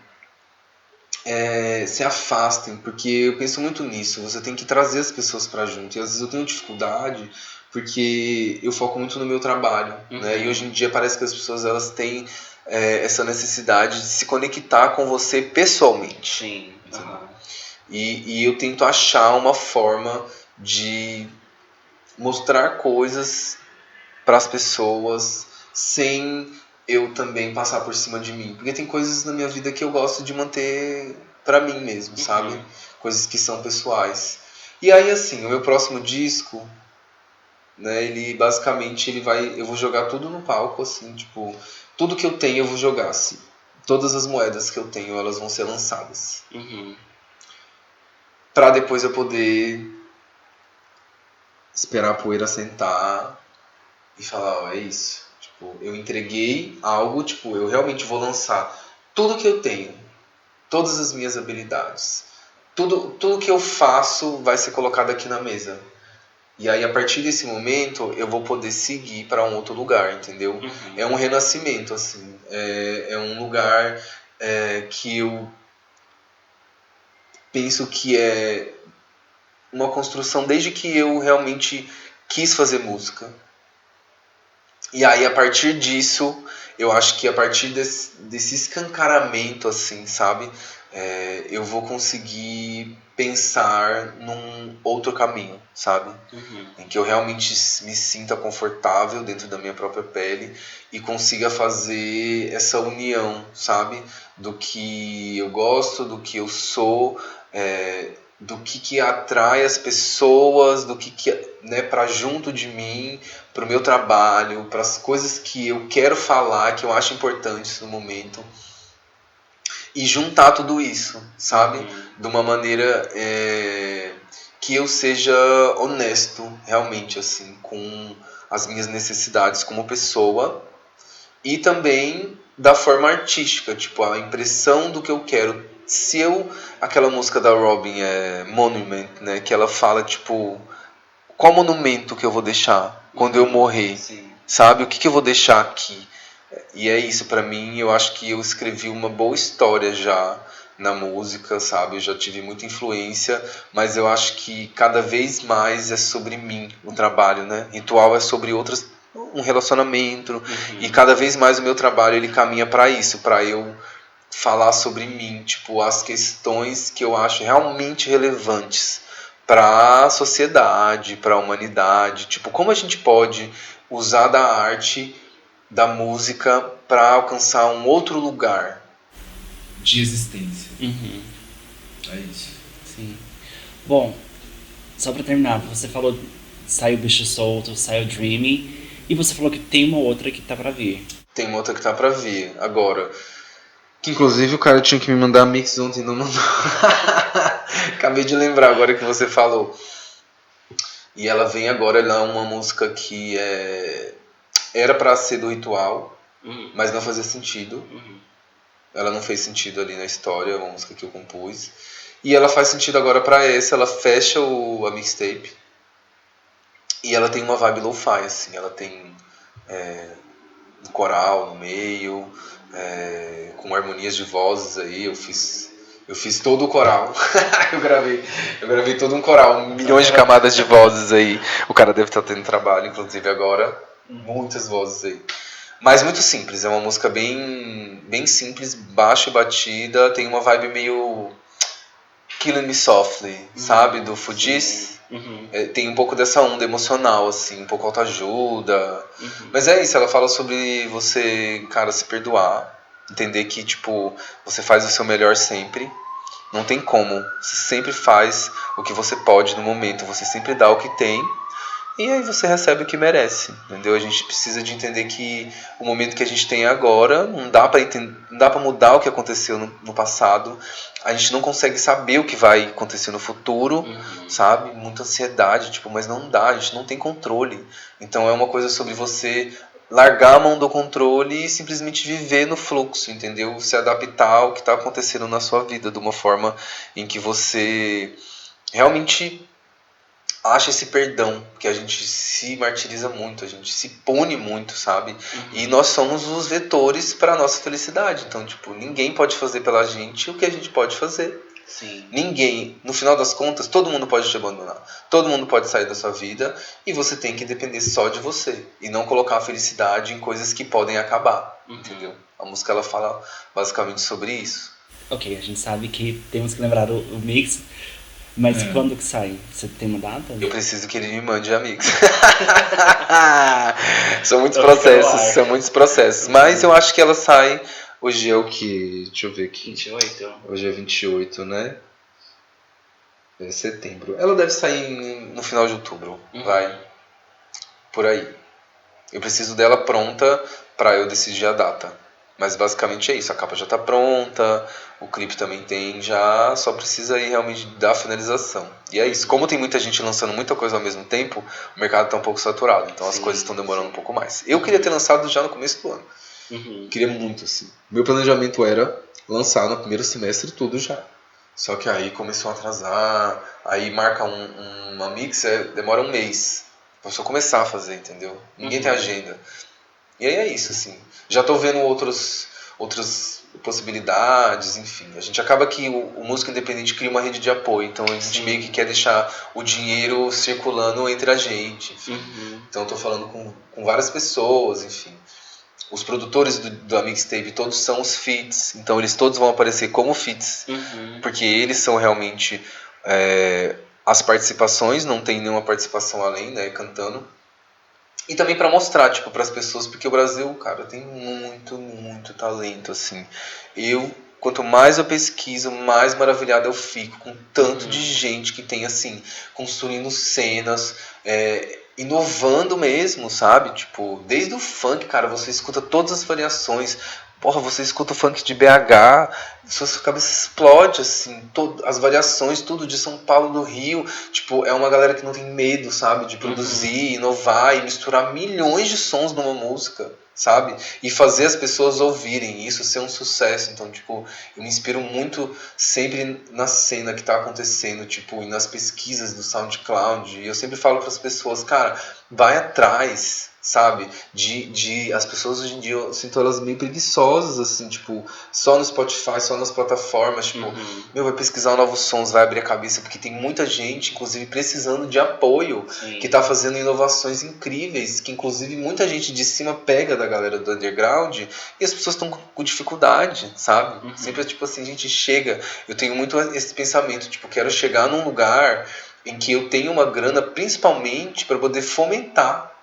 se afastem, porque eu penso muito nisso. Você tem que trazer as pessoas para junto. E às vezes eu tenho dificuldade porque eu foco muito no meu trabalho, né? E hoje em dia parece que as pessoas elas têm essa necessidade de se conectar com você pessoalmente. Sim. E eu tento achar uma forma de mostrar coisas para as pessoas sem eu também passar por cima de mim. Porque tem coisas na minha vida que eu gosto de manter para mim mesmo, sabe? Coisas que são pessoais. E aí, assim, o meu próximo disco, né, ele basicamente eu vou jogar tudo no palco, assim, tipo, tudo que eu tenho eu vou jogar, assim. Todas as moedas que eu tenho, elas vão ser lançadas. Pra depois eu poder esperar a poeira sentar e falar, ó, é isso. Tipo, eu entreguei algo, tipo, eu realmente vou lançar tudo que eu tenho, todas as minhas habilidades. Tudo que eu faço vai ser colocado aqui na mesa. E aí, a partir desse momento, eu vou poder seguir para um outro lugar, entendeu? É um renascimento, assim. É um lugar que eu penso que é uma construção desde que eu realmente quis fazer música. E aí, a partir disso, eu acho que a partir desse escancaramento, assim, sabe? Eu vou conseguir pensar num outro caminho, sabe? Em que eu realmente me sinta confortável dentro da minha própria pele e consiga fazer essa união, sabe? Do que eu gosto, do que eu sou, do que atrai as pessoas, do que né, para junto de mim, para o meu trabalho, para as coisas que eu quero falar, que eu acho importantes no momento. E juntar tudo isso, sabe? De uma maneira que eu seja honesto, realmente, assim, com as minhas necessidades como pessoa e também da forma artística, tipo, a impressão do que eu quero. Se aquela música da Robin Monument, né, que ela fala, tipo, qual monumento que eu vou deixar quando eu morrer? Sim. sabe? O que eu vou deixar aqui? E é isso, pra mim, eu acho que eu escrevi uma boa história já na música, sabe? Eu já tive muita influência, mas eu acho que cada vez mais é sobre mim o trabalho, né? Ritual é sobre outras, um relacionamento, e cada vez mais o meu trabalho ele caminha pra isso, pra eu falar sobre mim, tipo, as questões que eu acho realmente relevantes para a sociedade, para a humanidade, tipo, como a gente pode usar da arte, da música para alcançar um outro lugar. De existência. É isso. Sim. Bom, só pra terminar, você falou saiu Bicho Solto, saiu Dreamy, e você falou que tem uma outra que tá pra vir. Tem uma outra que tá pra vir agora. Que inclusive o cara tinha que me mandar mix ontem e não mandou. Acabei de lembrar agora que você falou. E ela vem agora, ela é uma música que era pra ser do Ritual, mas não fazia sentido. Ela não fez sentido ali na história, é uma música que eu compus. E ela faz sentido agora pra essa, ela fecha a mixtape. E ela tem uma vibe lo-fi, assim, ela tem um coral no meio, com harmonias de vozes aí, eu fiz todo o coral. eu gravei todo um coral, milhões de camadas de vozes aí. O cara deve estar tendo trabalho, inclusive agora, muitas vozes aí. Mas muito simples, é uma música bem, bem simples, baixa e batida, tem uma vibe meio Killing Me Softly, sabe, do Fugees. Tem um pouco dessa onda emocional, assim, um pouco autoajuda. Mas é isso, ela fala sobre você, cara, se perdoar, entender que, tipo, você faz o seu melhor sempre. Não tem como, você sempre faz o que você pode no momento, você sempre dá o que tem. E aí você recebe o que merece, entendeu? A gente precisa de entender que o momento que a gente tem agora, não dá pra mudar o que aconteceu no passado. A gente não consegue saber o que vai acontecer no futuro, sabe? Muita ansiedade, tipo, mas não dá, a gente não tem controle. Então é uma coisa sobre você largar a mão do controle e simplesmente viver no fluxo, entendeu? Se adaptar ao que está acontecendo na sua vida de uma forma em que você realmente acha esse perdão, porque a gente se martiriza muito, a gente se pune muito, sabe? E nós somos os vetores para a nossa felicidade. Então, tipo, ninguém pode fazer pela gente o que a gente pode fazer. Sim. Ninguém, no final das contas, todo mundo pode te abandonar. Todo mundo pode sair da sua vida e você tem que depender só de você. E não colocar a felicidade em coisas que podem acabar, entendeu? A música, ela fala basicamente sobre isso. Ok, a gente sabe que temos que lembrar o mix, mas quando que sai? Você tem uma data? Eu preciso que ele me mande amigos. São muitos processos. Mas eu acho que ela sai. Hoje é o que? Deixa eu ver aqui. 28. Hoje é 28, né? É setembro. Ela deve sair no final de outubro. Vai. Por aí. Eu preciso dela pronta pra eu decidir a data. Mas basicamente é isso. A capa já tá pronta. O clipe também tem já. Só precisa aí realmente da finalização. E é isso. Como tem muita gente lançando muita coisa ao mesmo tempo, o mercado tá um pouco saturado. Então as coisas estão demorando um pouco mais. Eu queria ter lançado já no começo do ano. Queria muito, assim. Meu planejamento era lançar no primeiro semestre tudo já. Só que aí começou a atrasar. Aí marca uma mix, demora um mês pra só começar a fazer, entendeu? Ninguém tem agenda. E aí é isso, assim. Já tô vendo outras possibilidades, enfim. A gente acaba que o músico independente cria uma rede de apoio. Então a gente meio que quer deixar o dinheiro circulando entre a gente, enfim. Então eu tô falando com várias pessoas, enfim. Os produtores da mixtape todos são os feats, então eles todos vão aparecer como feats, porque eles são realmente as participações, não tem nenhuma participação além, né, cantando. E também pra mostrar, tipo, pras pessoas, porque o Brasil, cara, tem muito, muito talento, assim. Quanto mais eu pesquiso, mais maravilhado eu fico com tanto de gente que tem, assim, construindo cenas, inovando mesmo, sabe? Tipo, desde o funk, cara, você escuta todas as variações. Porra, você escuta o funk de BH, sua cabeça explode, assim, as variações, tudo de São Paulo, do Rio. Tipo, é uma galera que não tem medo, sabe? De produzir, inovar e misturar milhões de sons numa música, sabe? E fazer as pessoas ouvirem e isso ser um sucesso. Então, tipo, eu me inspiro muito sempre na cena que tá acontecendo, tipo, e nas pesquisas do SoundCloud. E eu sempre falo pras pessoas, cara, vai atrás, sabe? As pessoas hoje em dia, eu sinto elas meio preguiçosas, assim, tipo, só no Spotify, só nas plataformas, tipo, vai pesquisar novos sons, vai abrir a cabeça, porque tem muita gente, inclusive, precisando de apoio, que tá fazendo inovações incríveis, que inclusive muita gente de cima pega da galera do underground, e as pessoas estão com dificuldade, sabe? Sempre, tipo assim, a gente chega, eu tenho muito esse pensamento, tipo, quero chegar num lugar em que eu tenho uma grana, principalmente para poder fomentar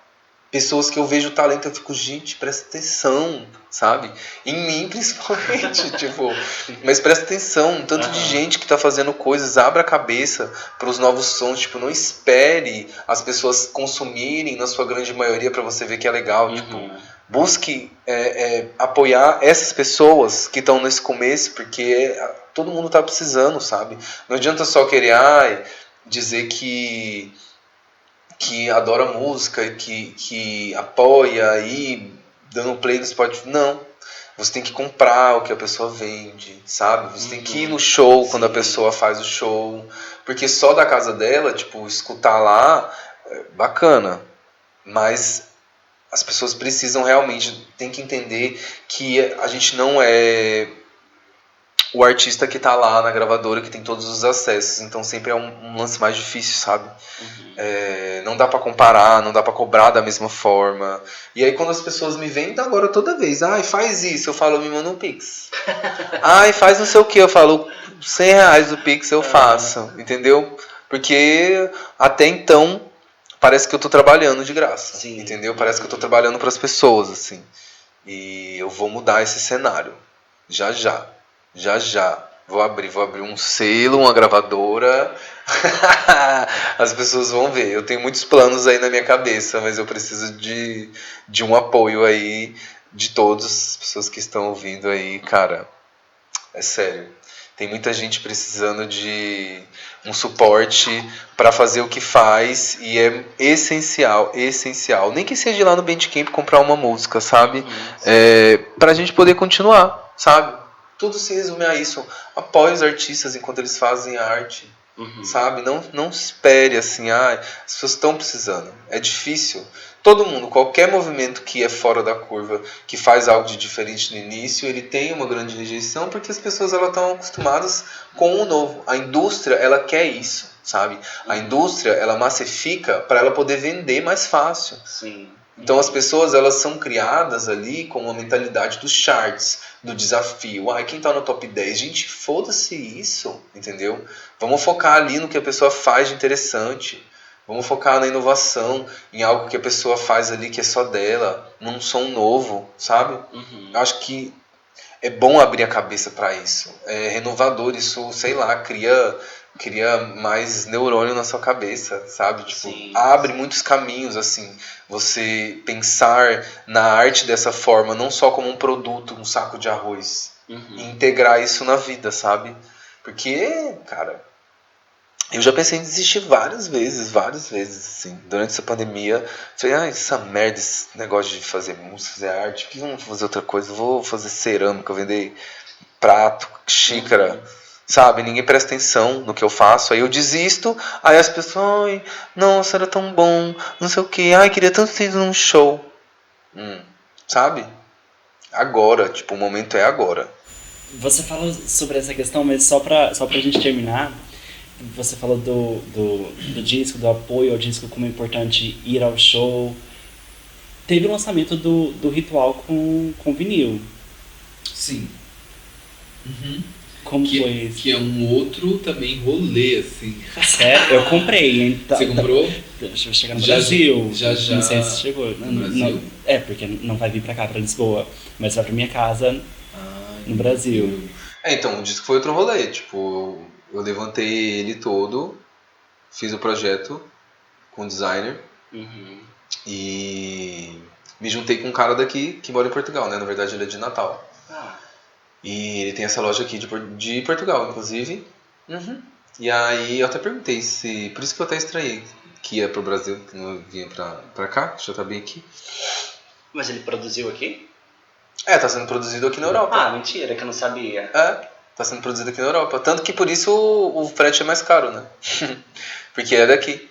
pessoas que eu vejo talento, eu fico, gente, presta atenção, sabe? Em mim, principalmente, tipo, mas presta atenção, um tanto de gente que tá fazendo coisas, abra a cabeça para os novos sons, tipo, não espere as pessoas consumirem, na sua grande maioria, para você ver que é legal, tipo, busque apoiar essas pessoas que estão nesse começo, porque todo mundo tá precisando, sabe? Não adianta só querer, dizer que adora música, que apoia aí, dando play no Spotify. Não. Você tem que comprar o que a pessoa vende, sabe? Você tem que ir no show quando a pessoa faz o show. Porque só da casa dela, tipo, escutar lá, bacana. Mas as pessoas precisam realmente, tem que entender que a gente não é o artista que tá lá na gravadora, que tem todos os acessos, então sempre é um lance mais difícil, sabe? Não dá pra comparar, não dá pra cobrar da mesma forma. E aí quando as pessoas me veem, agora toda vez, faz isso, eu falo, me manda um Pix. Faz não sei o que, eu falo, R$100 do Pix eu faço, entendeu? Porque até então parece que eu tô trabalhando de graça, entendeu? Parece que eu tô trabalhando pras pessoas, assim. E eu vou mudar esse cenário, já. Vou abrir um selo, uma gravadora. As pessoas vão ver. Eu tenho muitos planos aí na minha cabeça, mas eu preciso de um apoio aí de todas as pessoas que estão ouvindo aí, cara. É sério. Tem muita gente precisando de um suporte para fazer o que faz e é essencial. Nem que seja ir lá no Bandcamp comprar uma música, sabe? Pra gente poder continuar, sabe? Tudo se resume a isso. Apoie os artistas enquanto eles fazem arte, sabe? Não espere assim, as pessoas estão precisando. É difícil. Todo mundo, qualquer movimento que é fora da curva, que faz algo de diferente no início, ele tem uma grande rejeição porque as pessoas estão acostumadas com o novo. A indústria, ela quer isso, sabe? A indústria, ela massifica para ela poder vender mais fácil. Então as pessoas, elas são criadas ali com uma mentalidade dos charts, do desafio. Quem tá no top 10? Gente, foda-se isso, entendeu? Vamos focar ali no que a pessoa faz de interessante. Vamos focar na inovação, em algo que a pessoa faz ali que é só dela, num som novo, sabe? Eu acho que é bom abrir a cabeça para isso. É renovador, isso, sei lá, cria mais neurônio na sua cabeça, sabe? Tipo, abre muitos caminhos, assim. Você pensar na arte dessa forma, não só como um produto, um saco de arroz. E integrar isso na vida, sabe? Porque, cara, eu já pensei em desistir várias vezes, assim. Durante essa pandemia, falei, essa merda, esse negócio de fazer música, fazer arte, por que eu não vou fazer outra coisa? Eu vou fazer cerâmica, vender prato, xícara, sabe? Ninguém presta atenção no que eu faço, aí eu desisto, aí as pessoas, nossa, era tão bom, não sei o que, queria tanto ter ido num show. Sabe? Agora, tipo, o momento é agora. Você falou sobre essa questão, mas só pra gente terminar, você falou do disco, do apoio ao disco, como é importante ir ao show. Teve o lançamento do Ritual com vinil. Sim. Como foi isso? Que é um outro também rolê, assim. Sério? Eu comprei. Então, Você comprou? Deixa eu chegar no Brasil. Já. Não sei se chegou. No Brasil? Porque não vai vir pra cá, pra Lisboa. Mas vai pra minha casa no Brasil. Então, o disco foi outro rolê. Tipo, eu levantei ele todo, fiz o projeto com o designer e me juntei com um cara daqui que mora em Portugal, né? Na verdade, ele é de Natal. E ele tem essa loja aqui de Portugal, inclusive. E aí eu até perguntei se... Por isso que eu até estranhei que ia pro Brasil, que não vinha pra cá, já tá bem aqui. Mas ele produziu aqui? Tá sendo produzido aqui na Europa. Mentira, que eu não sabia. Tá sendo produzido aqui na Europa. Tanto que por isso o frete é mais caro, né? Porque é daqui.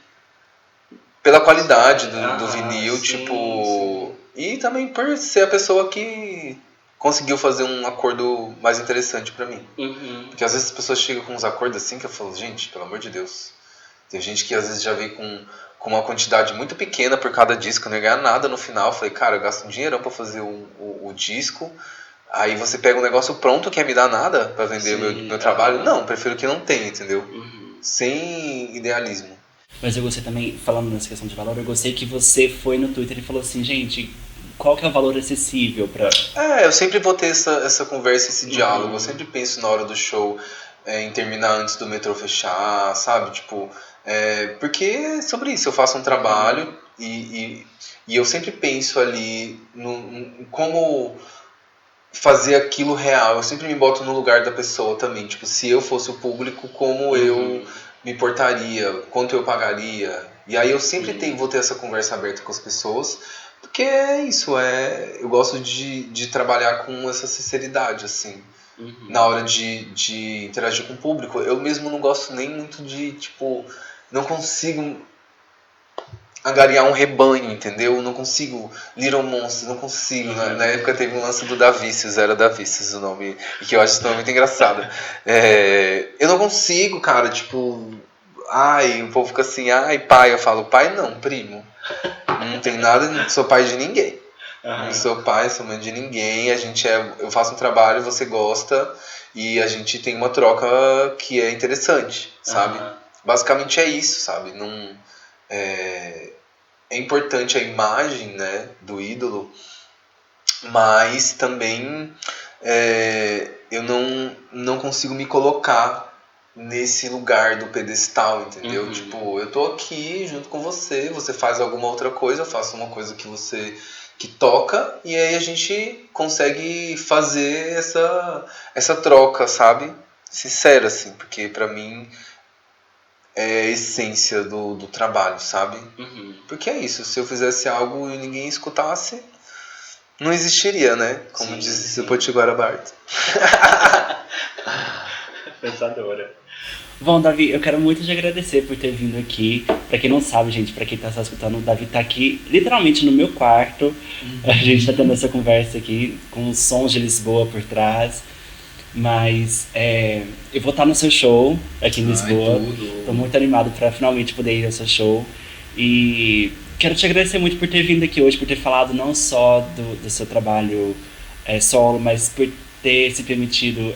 Pela qualidade do vinil, sim, tipo... E também por ser a pessoa que conseguiu fazer um acordo mais interessante pra mim. Porque às vezes as pessoas chegam com uns acordos assim que eu falo, gente, pelo amor de Deus. Tem gente que às vezes já vem com uma quantidade muito pequena por cada disco, não ia ganhar nada no final. Eu falei, cara, eu gasto um dinheirão pra fazer o disco. Aí você pega um negócio pronto, quer me dar nada pra vender meu trabalho? Não, prefiro que não tenha, entendeu? Sem idealismo. Mas eu gostei também, falando nessa questão de valor, eu gostei que você foi no Twitter e falou assim, gente, qual que é o valor acessível pra... Eu sempre vou ter essa conversa, esse diálogo. Eu sempre penso na hora do show em terminar antes do metrô fechar, sabe? Tipo, porque é sobre isso. Eu faço um trabalho e eu sempre penso ali no como fazer aquilo real. Eu sempre me boto no lugar da pessoa também. Tipo, se eu fosse o público, como eu me portaria, quanto eu pagaria. E aí eu sempre vou ter essa conversa aberta com as pessoas, porque é isso, eu gosto de trabalhar com essa sinceridade, assim, na hora de interagir com o público. Eu mesmo não gosto nem muito de, tipo, não consigo angariar um rebanho, entendeu? Não consigo, Little Monsters, não consigo. Na época teve um lance do Davícios, era Davícios o nome, e que eu acho esse nome muito engraçado. Eu não consigo, cara, tipo, o povo fica assim, pai, eu falo, pai não, primo. Não tem nada, não sou pai de ninguém. Não sou pai, sou mãe de ninguém. Eu faço um trabalho, você gosta, e a gente tem uma troca que é interessante, sabe? Basicamente é isso, sabe? Não, é importante a imagem, né, do ídolo, mas também eu não consigo me colocar nesse lugar do pedestal, entendeu? Tipo, eu tô aqui junto com você, você faz alguma outra coisa, eu faço uma coisa que toca, e aí a gente consegue fazer essa troca, sabe? Sincera, assim, porque pra mim é a essência do trabalho, sabe? Porque é isso, se eu fizesse algo e ninguém escutasse, não existiria, né? Como diz o Potiguara Barto. Pensadora. Bom, Davi, eu quero muito te agradecer por ter vindo aqui. Pra quem não sabe, gente, pra quem tá só escutando, o Davi tá aqui literalmente no meu quarto. A gente tá tendo essa conversa aqui com os sons de Lisboa por trás. Mas eu vou estar no seu show aqui em Lisboa. Tô muito animado pra finalmente poder ir ao seu show. E quero te agradecer muito por ter vindo aqui hoje, por ter falado não só do seu trabalho solo, mas por ter se permitido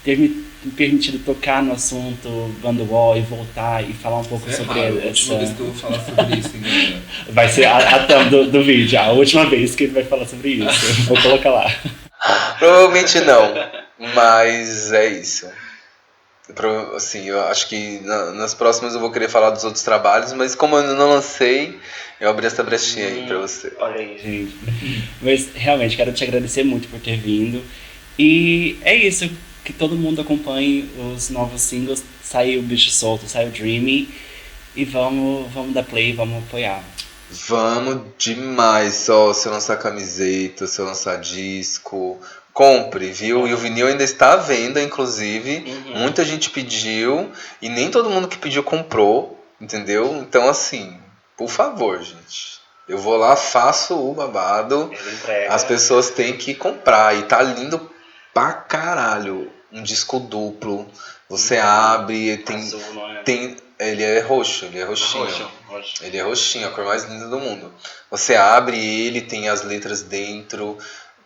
ter me permitido tocar no assunto Wonderwall e voltar e falar um pouco sobre A essa... última vez que eu vou falar sobre isso, hein, galera? Vai ser a thumb do vídeo, a última vez que ele vai falar sobre isso. Vou colocar lá. Provavelmente não, mas é isso. Assim, eu acho que nas próximas eu vou querer falar dos outros trabalhos, mas como eu não lancei, eu abri essa brechinha aí pra você. Olha aí, gente. Mas realmente quero te agradecer muito por ter vindo. E é isso, que todo mundo acompanhe os novos singles. Saiu Bicho Solto, saiu Dreamy. E vamos dar play, vamos apoiar. Vamos demais, se eu lançar camiseta, se eu lançar disco, compre, viu? E o vinil ainda está à venda, inclusive. Muita gente pediu e nem todo mundo que pediu comprou, entendeu? Então, assim, por favor, gente. Eu vou lá, faço o babado. As pessoas têm que comprar. E tá lindo pra caralho. Um disco duplo. Você abre, tem ele é roxo, ele é roxinho. Roxo. Ele é roxinho, a cor mais linda do mundo. Você abre ele, tem as letras dentro,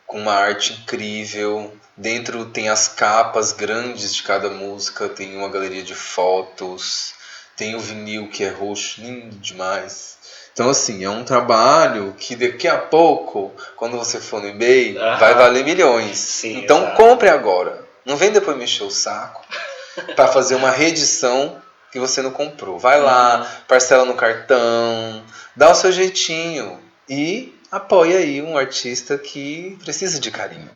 com uma arte incrível. Dentro tem as capas grandes de cada música, tem uma galeria de fotos, tem o vinil que é roxo, lindo demais. Então, assim, é um trabalho que daqui a pouco, quando você for no eBay, vai valer milhões. Sim, então, exato. compre agora. Não vem depois mexer o saco para fazer uma reedição que você não comprou. Vai lá, parcela no cartão, dá o seu jeitinho e apoia aí um artista que precisa de carinho.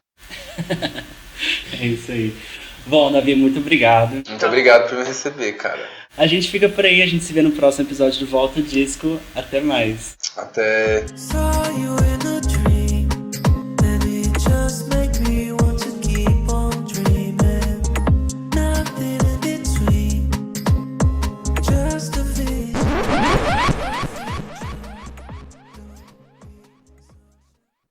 É isso aí. Bom, Davi, muito obrigado. Muito obrigado por me receber, cara. A gente fica por aí, a gente se vê no próximo episódio do Volta Disco. Até mais. Até. Saw you